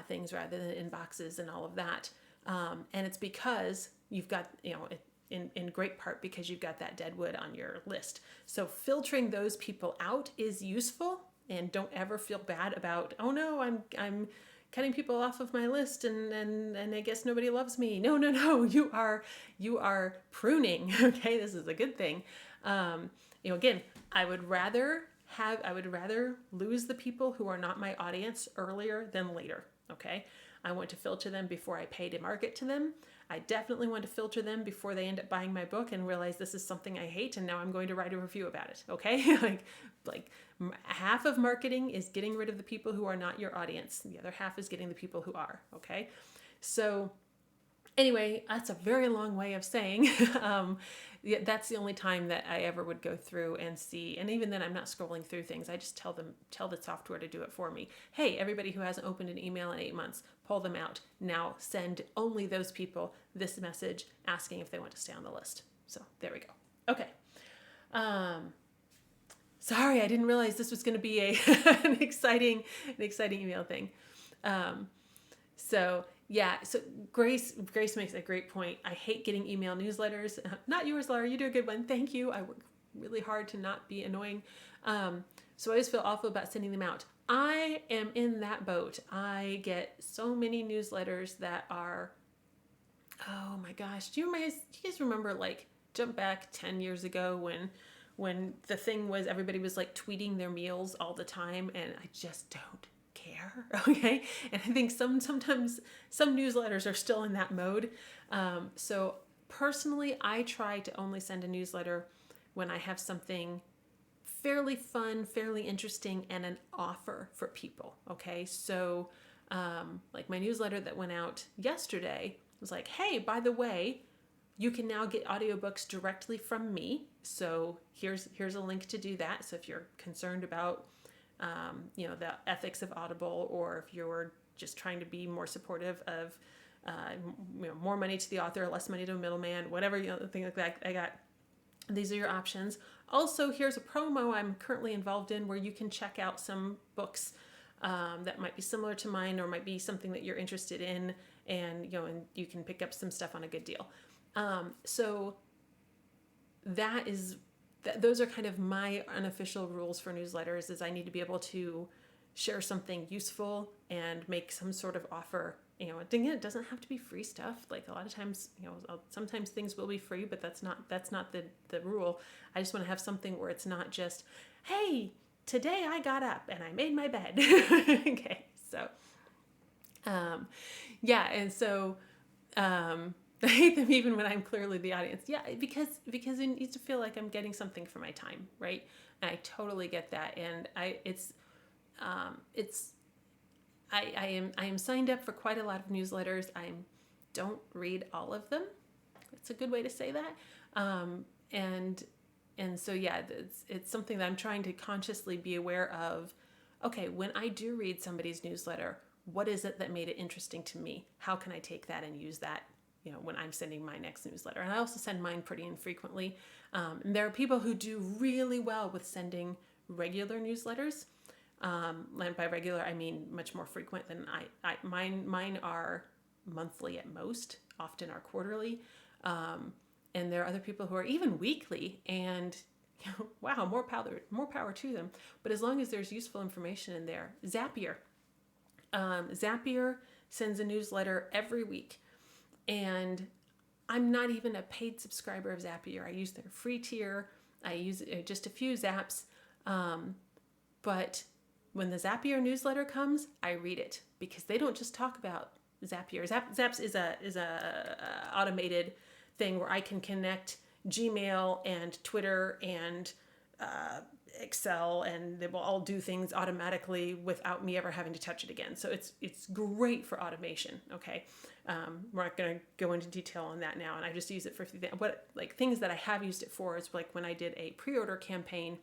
things rather than inboxes and all of that. And it's because you've got, in great part because you've got that dead wood on your list. So filtering those people out is useful, and don't ever feel bad about, oh no, I'm cutting people off of my list and I guess nobody loves me. No, you are pruning. Okay, this is a good thing. Again, I would rather lose the people who are not my audience earlier than later. Okay, I want to filter them before I pay to market to them. I definitely want to filter them before they end up buying my book and realize this is something I hate and now I'm going to write a review about it. Okay, like half of marketing is getting rid of the people who are not your audience. The other half is getting the people who are. Okay, so anyway, that's a very long way of saying that's the only time that I ever would go through and see. And even then, I'm not scrolling through things. I just tell the software to do it for me. Hey, everybody who hasn't opened an email in 8 months, pull them out. Now send only those people this message asking if they want to stay on the list. So there we go. Okay. Sorry, I didn't realize this was going to be an exciting email thing. So Grace makes a great point. I hate getting email newsletters. Not yours, Laura. You do a good one. Thank you. I work really hard to not be annoying. So I always feel awful about sending them out. I am in that boat. I get so many newsletters that are, oh my gosh. Do you guys remember, like, jump back 10 years ago when the thing was everybody was like tweeting their meals all the time, and I just don't care. Okay, and I think sometimes some newsletters are still in that mode. So personally, I try to only send a newsletter when I have something fairly fun, fairly interesting, and an offer for people. Okay, so like my newsletter that went out yesterday was like, hey, by the way, you can now get audiobooks directly from me. So here's a link to do that. So if you're concerned about the ethics of Audible, or if you're just trying to be more supportive of, more money to the author, less money to a middleman, whatever, thing like that, these are your options. Also, here's a promo I'm currently involved in where you can check out some books that might be similar to mine or might be something that you're interested in, and you can pick up some stuff on a good deal. So those are kind of my unofficial rules for newsletters, is I need to be able to share something useful and make some sort of offer. Again, it doesn't have to be free stuff. Like a lot of times, sometimes things will be free, but that's not the rule. I just want to have something where it's not just, hey, today I got up and I made my bed. Okay, so, and so, I hate them even when I'm clearly the audience. Yeah, because it needs to feel like I'm getting something for my time, right? And I totally get that. And I am signed up for quite a lot of newsletters. I don't read all of them. It's a good way to say that. And so it's something that I'm trying to consciously be aware of. Okay, when I do read somebody's newsletter, what is it that made it interesting to me? How can I take that and use that when I'm sending my next newsletter? And I also send mine pretty infrequently. And there are people who do really well with sending regular newsletters. And by regular, I mean much more frequent than mine are monthly at most, often are quarterly. And there are other people who are even weekly, and wow, more power to them. But as long as there's useful information in there. Zapier sends a newsletter every week. And I'm not even a paid subscriber of Zapier. I use their free tier. I use just a few zaps. But when the Zapier newsletter comes, I read it because they don't just talk about Zapier. Zaps is a automated thing where I can connect Gmail and Twitter and Excel, and they will all do things automatically without me ever having to touch it again. So it's great for automation. Okay, we're not going to go into detail on that now, and I just use it for things that I have used it for is like when I did a pre-order campaign,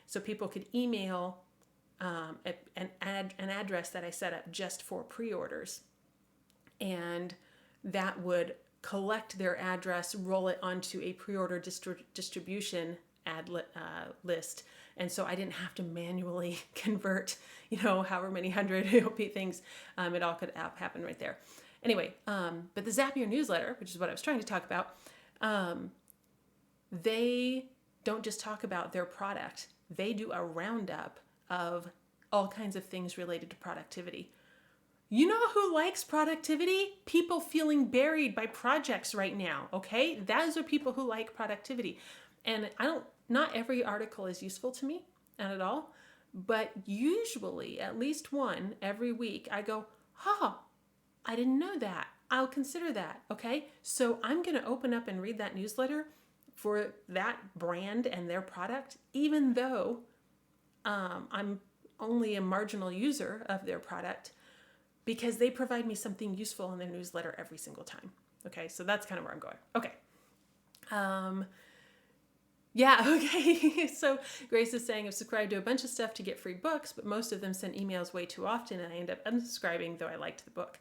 so people could email an address that I set up just for pre-orders, and that would collect their address, roll it onto a pre-order distribution list. And so I didn't have to manually convert, however many hundred things. It all could happen right there. Anyway, but the Zapier newsletter, which is what I was trying to talk about, they don't just talk about their product. They do a roundup of all kinds of things related to productivity. You know who likes productivity? People feeling buried by projects right now, okay? Those are people who like productivity. And not every article is useful to me, not at all, but usually at least one every week I go, I didn't know that. I'll consider that, okay? So I'm going to open up and read that newsletter for that brand and their product, even though I'm only a marginal user of their product, because they provide me something useful in their newsletter every single time. Okay, so that's kind of where I'm going. Okay. Okay. So Grace is saying I've subscribed to a bunch of stuff to get free books, but most of them send emails way too often and I end up unsubscribing, though I liked the book.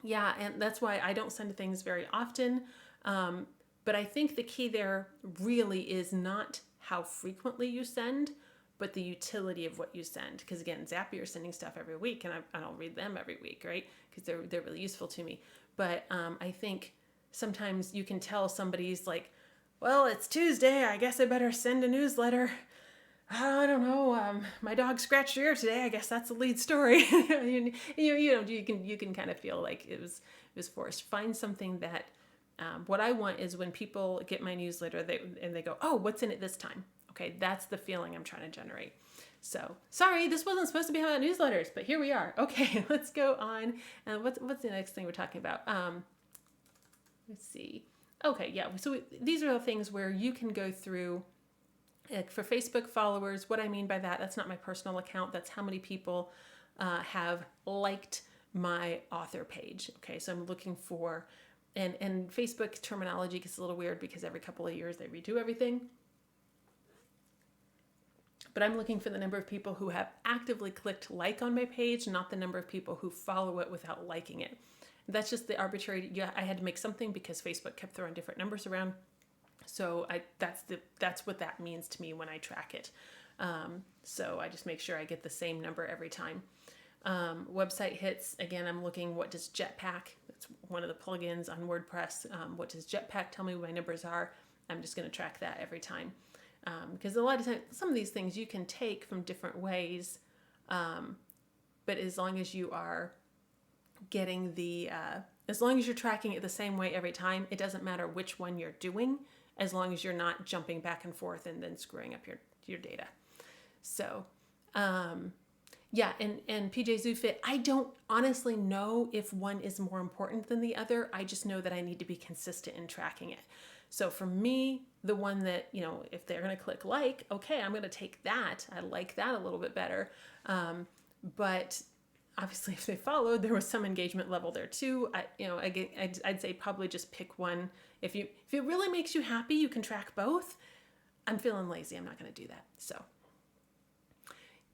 Yeah, and that's why I don't send things very often. But I think the key there really is not how frequently you send, but the utility of what you send. Because again, Zapier is sending stuff every week, and I don't read them every week, right? Because they're really useful to me. But I think sometimes you can tell somebody's like, well, it's Tuesday, I guess I better send a newsletter. I don't know. My dog scratched your ear today. I guess that's the lead story. You can kind of feel like it was forced. Find something that. What I want is when people get my newsletter, they go, oh, what's in it this time? Okay, that's the feeling I'm trying to generate. So, sorry, this wasn't supposed to be about newsletters, but here we are. Okay, let's go on. What's the next thing we're talking about? Let's see. Okay, yeah, so these are the things where you can go through. For Facebook followers, what I mean by that's not my personal account. That's how many people have liked my author page. Okay, so I'm looking for, and Facebook terminology gets a little weird because every couple of years they redo everything. But I'm looking for the number of people who have actively clicked like on my page, not the number of people who follow it without liking it. That's just the arbitrary, I had to make something because Facebook kept throwing different numbers around. So that's what that means to me when I track it. So I just make sure I get the same number every time. Website hits, again, I'm looking, what does Jetpack, that's one of the plugins on WordPress, what does Jetpack tell me what my numbers are? I'm just going to track that every time. Because a lot of times, some of these things you can take from different ways, but as long as you are getting as long as you're tracking it the same way every time, it doesn't matter which one you're doing, as long as you're not jumping back and forth and then screwing up your data. So, yeah, and PJ Zoofit, I don't honestly know if one is more important than the other. I just know that I need to be consistent in tracking it. So for me, the one that, if they're going to click like, okay, I'm going to take that. I like that a little bit better. But obviously if they followed, there was some engagement level there too. I'd say probably just pick one. If it really makes you happy, you can track both. I'm feeling lazy. I'm not going to do that. So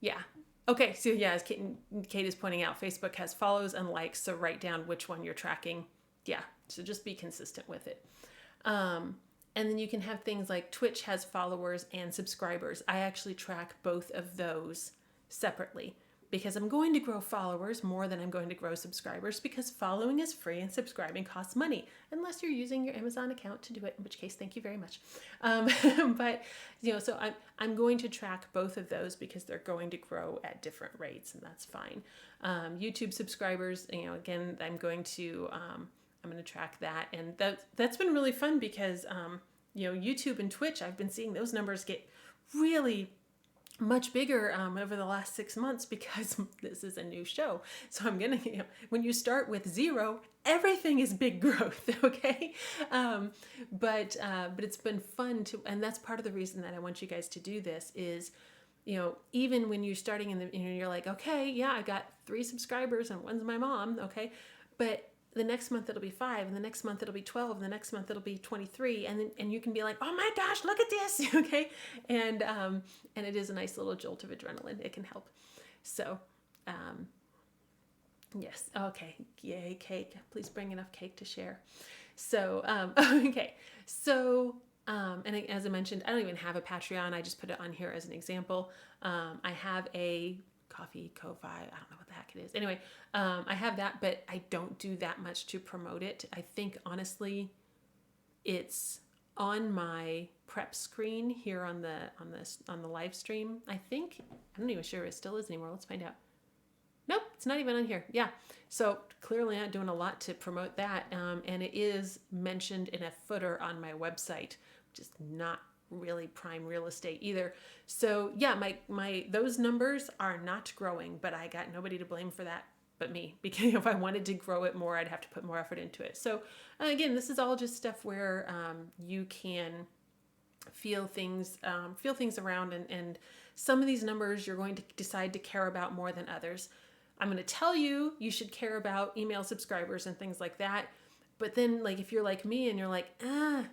yeah. Okay. So yeah, as Kate is pointing out, Facebook has follows and likes. So write down which one you're tracking. Yeah. So just be consistent with it. And then you can have things like Twitch has followers and subscribers. I actually track both of those separately because I'm going to grow followers more than I'm going to grow subscribers, because following is free and subscribing costs money, unless you're using your Amazon account to do it, in which case, thank you very much. But, so I'm going to track both of those because they're going to grow at different rates, and that's fine. YouTube subscribers, again, I'm going to track that, and that's been really fun because, YouTube and Twitch, I've been seeing those numbers get really much bigger over the last 6 months because this is a new show. So I'm gonna, when you start with 0, everything is big growth, okay? But it's been fun and that's part of the reason that I want you guys to do this is, even when you're starting you're like, okay, yeah, I got 3 subscribers and one's my mom, okay? But the next month it'll be 5, and the next month it'll be 12, and the next month it'll be 23, and you can be like, oh my gosh, look at this, okay? And it is a nice little jolt of adrenaline. It can help. So, yes, okay, yay, cake. Please bring enough cake to share. So, okay, so, and as I mentioned, I don't even have a Patreon. I just put it on here as an example. I have a Ko-fi, I don't know what the heck it is. Anyway, I have that, but I don't do that much to promote it. I think honestly, it's on my prep screen here on the live stream. I'm not even sure it still is anymore. Let's find out. Nope, it's not even on here. Yeah, so clearly not doing a lot to promote that, and it is mentioned in a footer on my website, which is not really prime real estate either. So yeah, my those numbers are not growing, but I got nobody to blame for that but me, because if I wanted to grow it more, I'd have to put more effort into it. So again, this is all just stuff where you can feel things around, and some of these numbers you're going to decide to care about more than others. I'm going to tell you should care about email subscribers and things like that. But then, like, if you're like me and you're like, I'm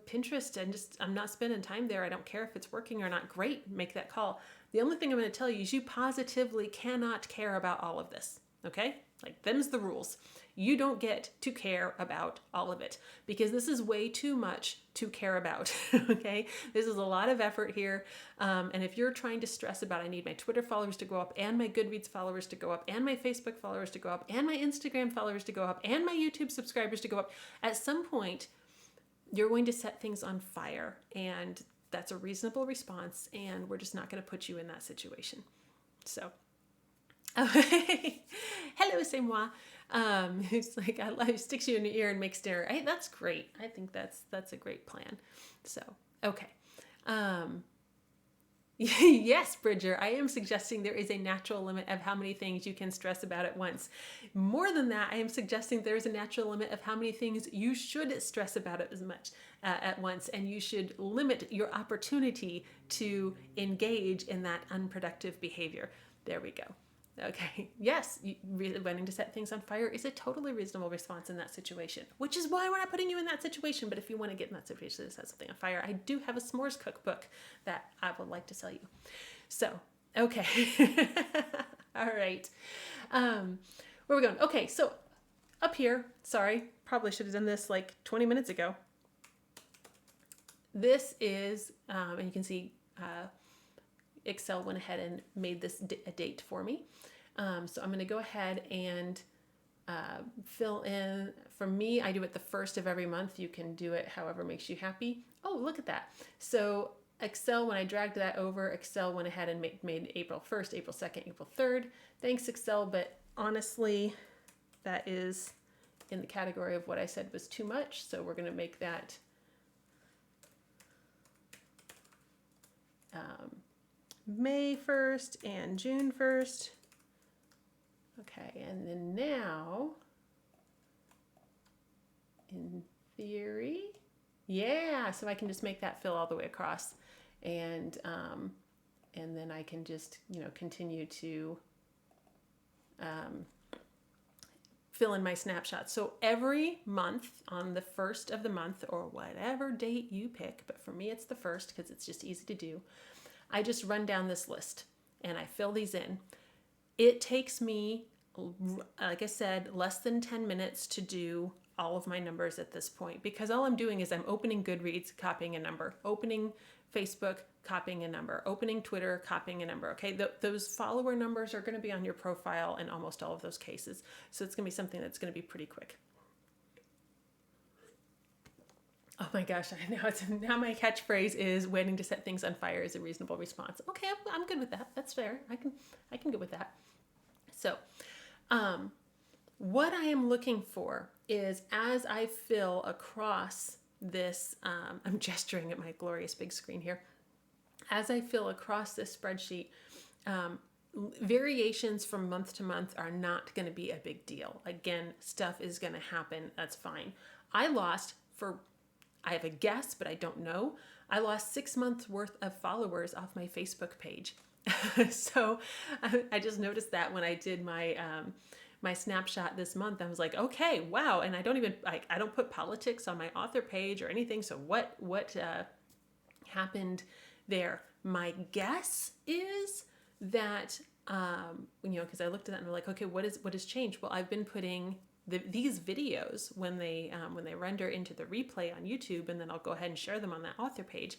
Pinterest and I'm not spending time there, I don't care if it's working or not, great, make that call. The only thing I'm going to tell you is you positively cannot care about all of this, okay? Like, them's the rules. You don't get to care about all of it because this is way too much to care about, okay? This is a lot of effort here. And if you're trying to stress about, I need my Twitter followers to go up and my Goodreads followers to go up and my Facebook followers to go up and my Instagram followers to go up and my YouTube subscribers to go up, at some point, you're going to set things on fire. And that's a reasonable response. And we're just not going to put you in that situation. So, hello, c'est moi. It's like I sticks you in your ear and makes dinner. Hey, that's great. I think that's a great plan. So, okay. Yes, Bridger, I am suggesting there is a natural limit of how many things you can stress about at once. More than that, I am suggesting there is a natural limit of how many things you should stress about it as much at once, and you should limit your opportunity to engage in that unproductive behavior. There we go. Okay. Yes, wanting to set things on fire is a totally reasonable response in that situation, which is why we're not putting you in that situation. But if you want to get in that situation to set something on fire, I do have a s'mores cookbook that I would like to sell you. So, okay. All right. Where are we going? Okay. So up here, sorry, probably should have done this like 20 minutes ago. This is, and you can see, Excel went ahead and made this a date for me. So I'm going to go ahead and fill in. For me, I do it the first of every month. You can do it however makes you happy. Oh, look at that. So Excel, when I dragged that over, Excel went ahead and made April 1st, April 2nd, April 3rd. Thanks, Excel. But honestly, that is in the category of what I said was too much. So we're going to make that May 1st and June 1st. Okay, and then now, in theory, yeah, so I can just make that fill all the way across, and then I can just, continue to fill in my snapshots. So every month on the first of the month, or whatever date you pick, but for me it's the first because it's just easy to do, I just run down this list and I fill these in. It takes me, like I said, less than 10 minutes to do all of my numbers at this point, because all I'm doing is I'm opening Goodreads, copying a number, opening Facebook, copying a number. Opening Twitter, copying a number. Okay, those follower numbers are going to be on your profile in almost all of those cases. So it's going to be something that's going to be pretty quick. Oh my gosh, I know. Now my catchphrase is waiting to set things on fire is a reasonable response. Okay, I'm good with that. That's fair. I can go with that. So, what I am looking for is as I fill across this, I'm gesturing at my glorious big screen here. As I fill across this spreadsheet, variations from month to month are not going to be a big deal. Again, stuff is going to happen. That's fine. I have a guess, but I don't know. I lost 6 months worth of followers off my Facebook page. So I just noticed that when I did my my snapshot this month, I was like, okay, wow. And I don't put politics on my author page or anything. So what happened there? My guess is that, because I looked at that and I'm like, okay, what has changed? Well, I've been putting these videos when they render into the replay on YouTube, and then I'll go ahead and share them on that author page,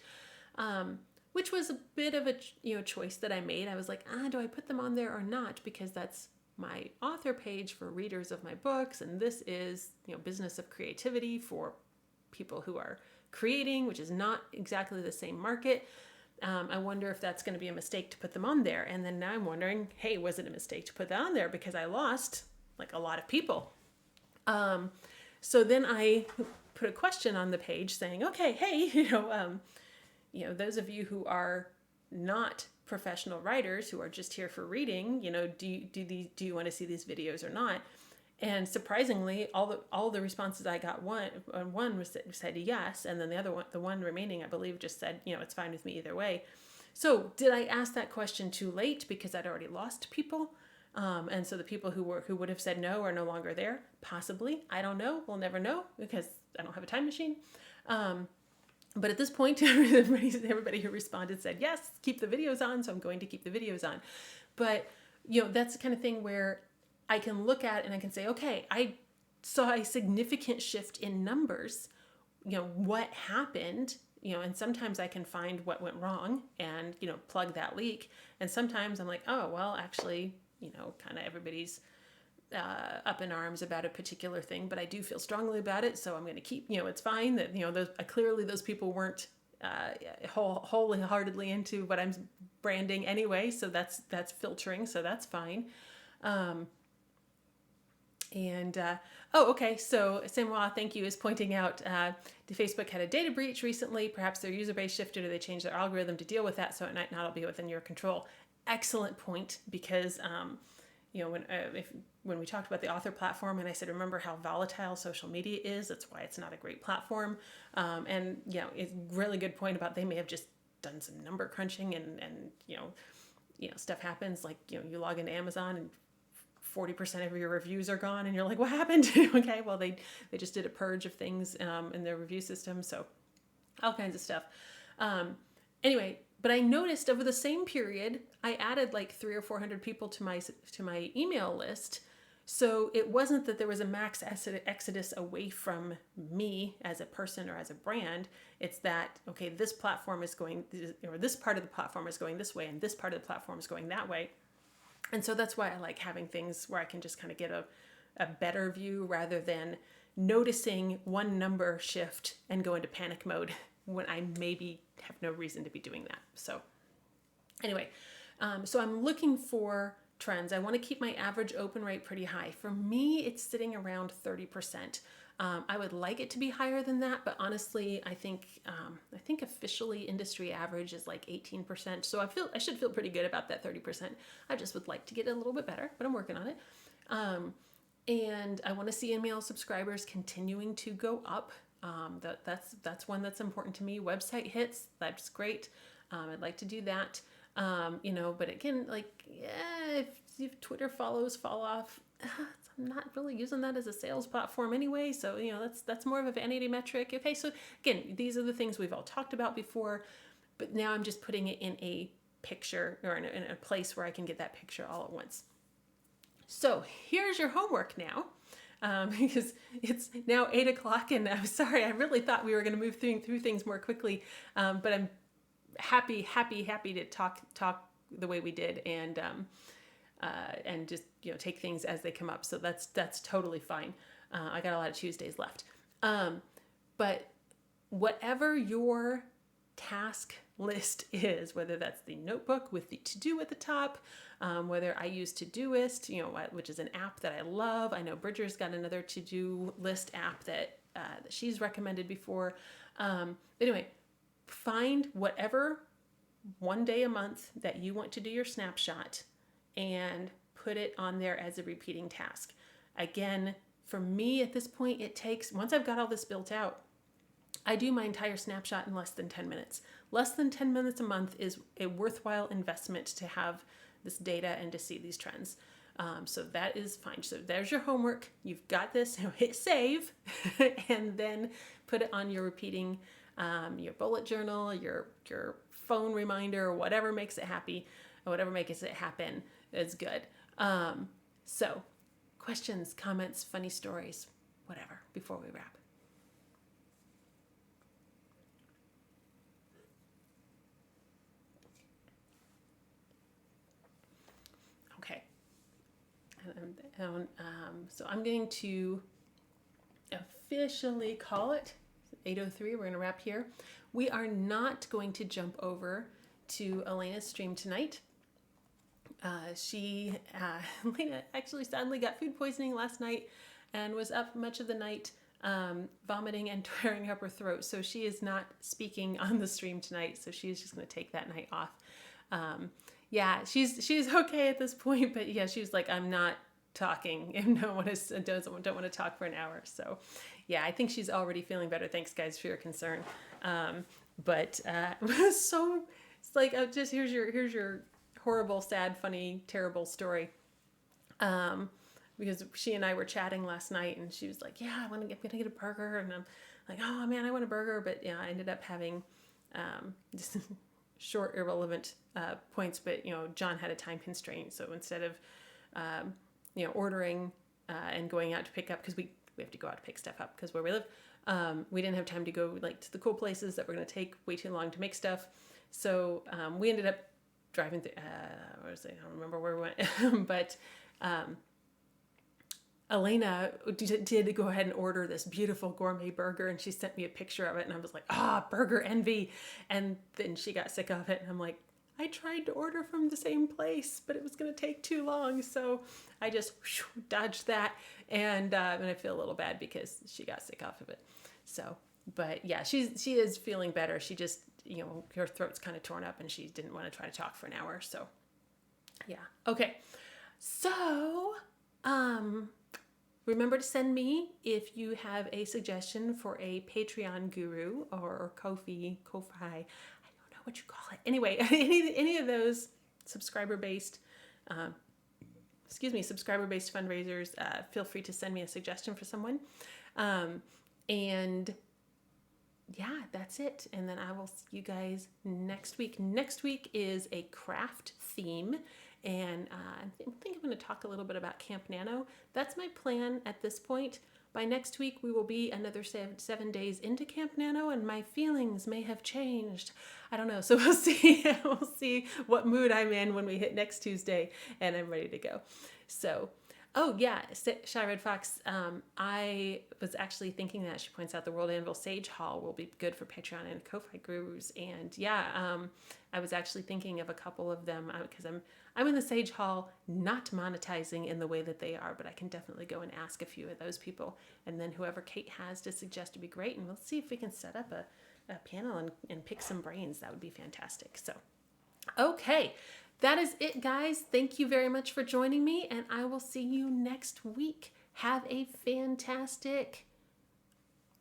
which was a bit of a choice that I made. I was like, do I put them on there or not? Because that's my author page for readers of my books, and this is business of creativity for people who are creating, which is not exactly the same market. I wonder if that's going to be a mistake to put them on there. And then now I'm wondering, hey, was it a mistake to put that on there because I lost like a lot of people? So then I put a question on the page saying, okay, hey, those of you who are not professional writers who are just here for reading, do you want to see these videos or not? And surprisingly, all the responses I got, one said yes, and then the one remaining, I believe, just said, it's fine with me either way. So did I ask that question too late because I'd already lost people? And so the people who would have said no are no longer there? Possibly. I don't know. We'll never know because I don't have a time machine. But at this point, everybody who responded said, yes, keep the videos on. So I'm going to keep the videos on. But, that's the kind of thing where I can look at and I can say, okay, I saw a significant shift in numbers. What happened? And sometimes I can find what went wrong and, plug that leak. And sometimes I'm like, oh, well, actually, kind of everybody's up in arms about a particular thing, but I do feel strongly about it. So I'm going to keep, it's fine that, clearly those people weren't wholeheartedly into what I'm branding anyway. So that's filtering. So that's fine. Okay. So Samoa, thank you, is pointing out the Facebook had a data breach recently. Perhaps their user base shifted or they changed their algorithm to deal with that. So it might not be within your control. Excellent point, because when we talked about the author platform, and I said, remember how volatile social media is. That's why it's not a great platform. It's a really good point about they may have just done some number crunching and stuff happens. Like, you log into Amazon and 40% of your reviews are gone and you're like, what happened? Okay, well, they just did a purge of things in their review system. So all kinds of stuff. Anyway, but I noticed over the same period, I added like 300 or 400 people to my email list. So it wasn't that there was a max exodus away from me as a person or as a brand. It's that, okay, this platform is going, or this part of the platform is going this way, and this part of the platform is going that way. And so that's why I like having things where I can just kind of get a better view rather than noticing one number shift and go into panic mode when I maybe have no reason to be doing that. So anyway, so I'm looking for trends. I want to keep my average open rate pretty high. For me, it's sitting around 30%. I would like it to be higher than that, but honestly, I think officially industry average is like 18%. So I should feel pretty good about that 30%. I just would like to get it a little bit better, but I'm working on it. And I want to see email subscribers continuing to go up. That's one that's important to me. Website hits, that's great. I'd like to do that. But again, if Twitter follows fall off, I'm not really using that as a sales platform anyway. So, that's more of a vanity metric. Okay. So again, these are the things we've all talked about before, but now I'm just putting it in a picture or in a place where I can get that picture all at once. So here's your homework now. Because it's now 8 o'clock and I'm sorry, I really thought we were going to move through things more quickly. But I'm happy to talk the way we did, and just, take things as they come up. So that's totally fine. I got a lot of Tuesdays left. But whatever your task list is, whether that's the notebook with the to-do at the top, whether I use Todoist, which is an app that I love. I know Bridger's got another to-do list app that she's recommended before. Anyway, find whatever one day a month that you want to do your snapshot and put it on there as a repeating task. Again, for me at this point, it takes, once I've got all this built out, I do my entire snapshot in less than 10 minutes. Less than 10 minutes a month is a worthwhile investment to have this data and to see these trends. So that is fine. So there's your homework. You've got this. Hit save and then put it on your repeating, your bullet journal, your phone reminder, or whatever makes it happy, or whatever makes it happen is good. So questions, comments, funny stories, whatever, before we wrap. Okay. So I'm going to officially call it 8:03. We're going to wrap here. We are not going to jump over to Elena's stream tonight. Elena actually sadly got food poisoning last night and was up much of the night, vomiting and tearing up her throat. So she is not speaking on the stream tonight. So she's just going to take that night off. She's okay at this point, but yeah, she was like, I'm not talking if no one don't want to talk for an hour. So yeah, I think she's already feeling better. Thanks guys for your concern. But so it's like, just here's your horrible, sad, funny, terrible story. Because she and I were chatting last night and she was like, yeah, I'm gonna get a burger. And I'm like, oh man, I want a burger. But yeah, I ended up having, just short, irrelevant, points, but John had a time constraint. So instead of, ordering, and going out to pick up, cause we have to go out to pick stuff up because where we live, we didn't have time to go to the cool places that were going to take way too long to make stuff. So, we ended up driving through, I don't remember where we went, but, Elena did go ahead and order this beautiful gourmet burger, and she sent me a picture of it, and I was like, burger envy. And then she got sick of it, and I'm like, I tried to order from the same place, but it was going to take too long. So I just dodged that, and I feel a little bad because she got sick off of it. So, but yeah, she is feeling better. She just, her throat's kind of torn up, and she didn't want to try to talk for an hour. So yeah. Okay. So, remember to send me if you have a suggestion for a Patreon guru or Ko-fi, I don't know what you call it. Anyway, any of those subscriber-based fundraisers, feel free to send me a suggestion for someone. And yeah, that's it. And then I will see you guys next week. Next week is a craft theme. And I think I'm going to talk a little bit about Camp Nano. That's my plan at this point. By next week, we will be another 7 days into Camp Nano, and my feelings may have changed. I don't know. So we'll see. We'll see what mood I'm in when we hit next Tuesday, and I'm ready to go. So, oh yeah, Shy Red Fox. I was actually thinking that. She points out the World Anvil Sage Hall will be good for Patreon and Ko-fi gurus, and yeah, I was actually thinking of a couple of them because I'm in the Sage Hall, not monetizing in the way that they are, but I can definitely go and ask a few of those people. And then whoever Kate has to suggest would be great. And we'll see if we can set up a panel and pick some brains. That would be fantastic. So, okay, that is it, guys. Thank you very much for joining me, and I will see you next week. Have a fantastic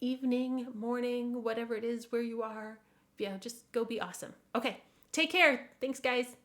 evening, morning, whatever it is where you are. Yeah, just go be awesome. Okay, take care. Thanks, guys.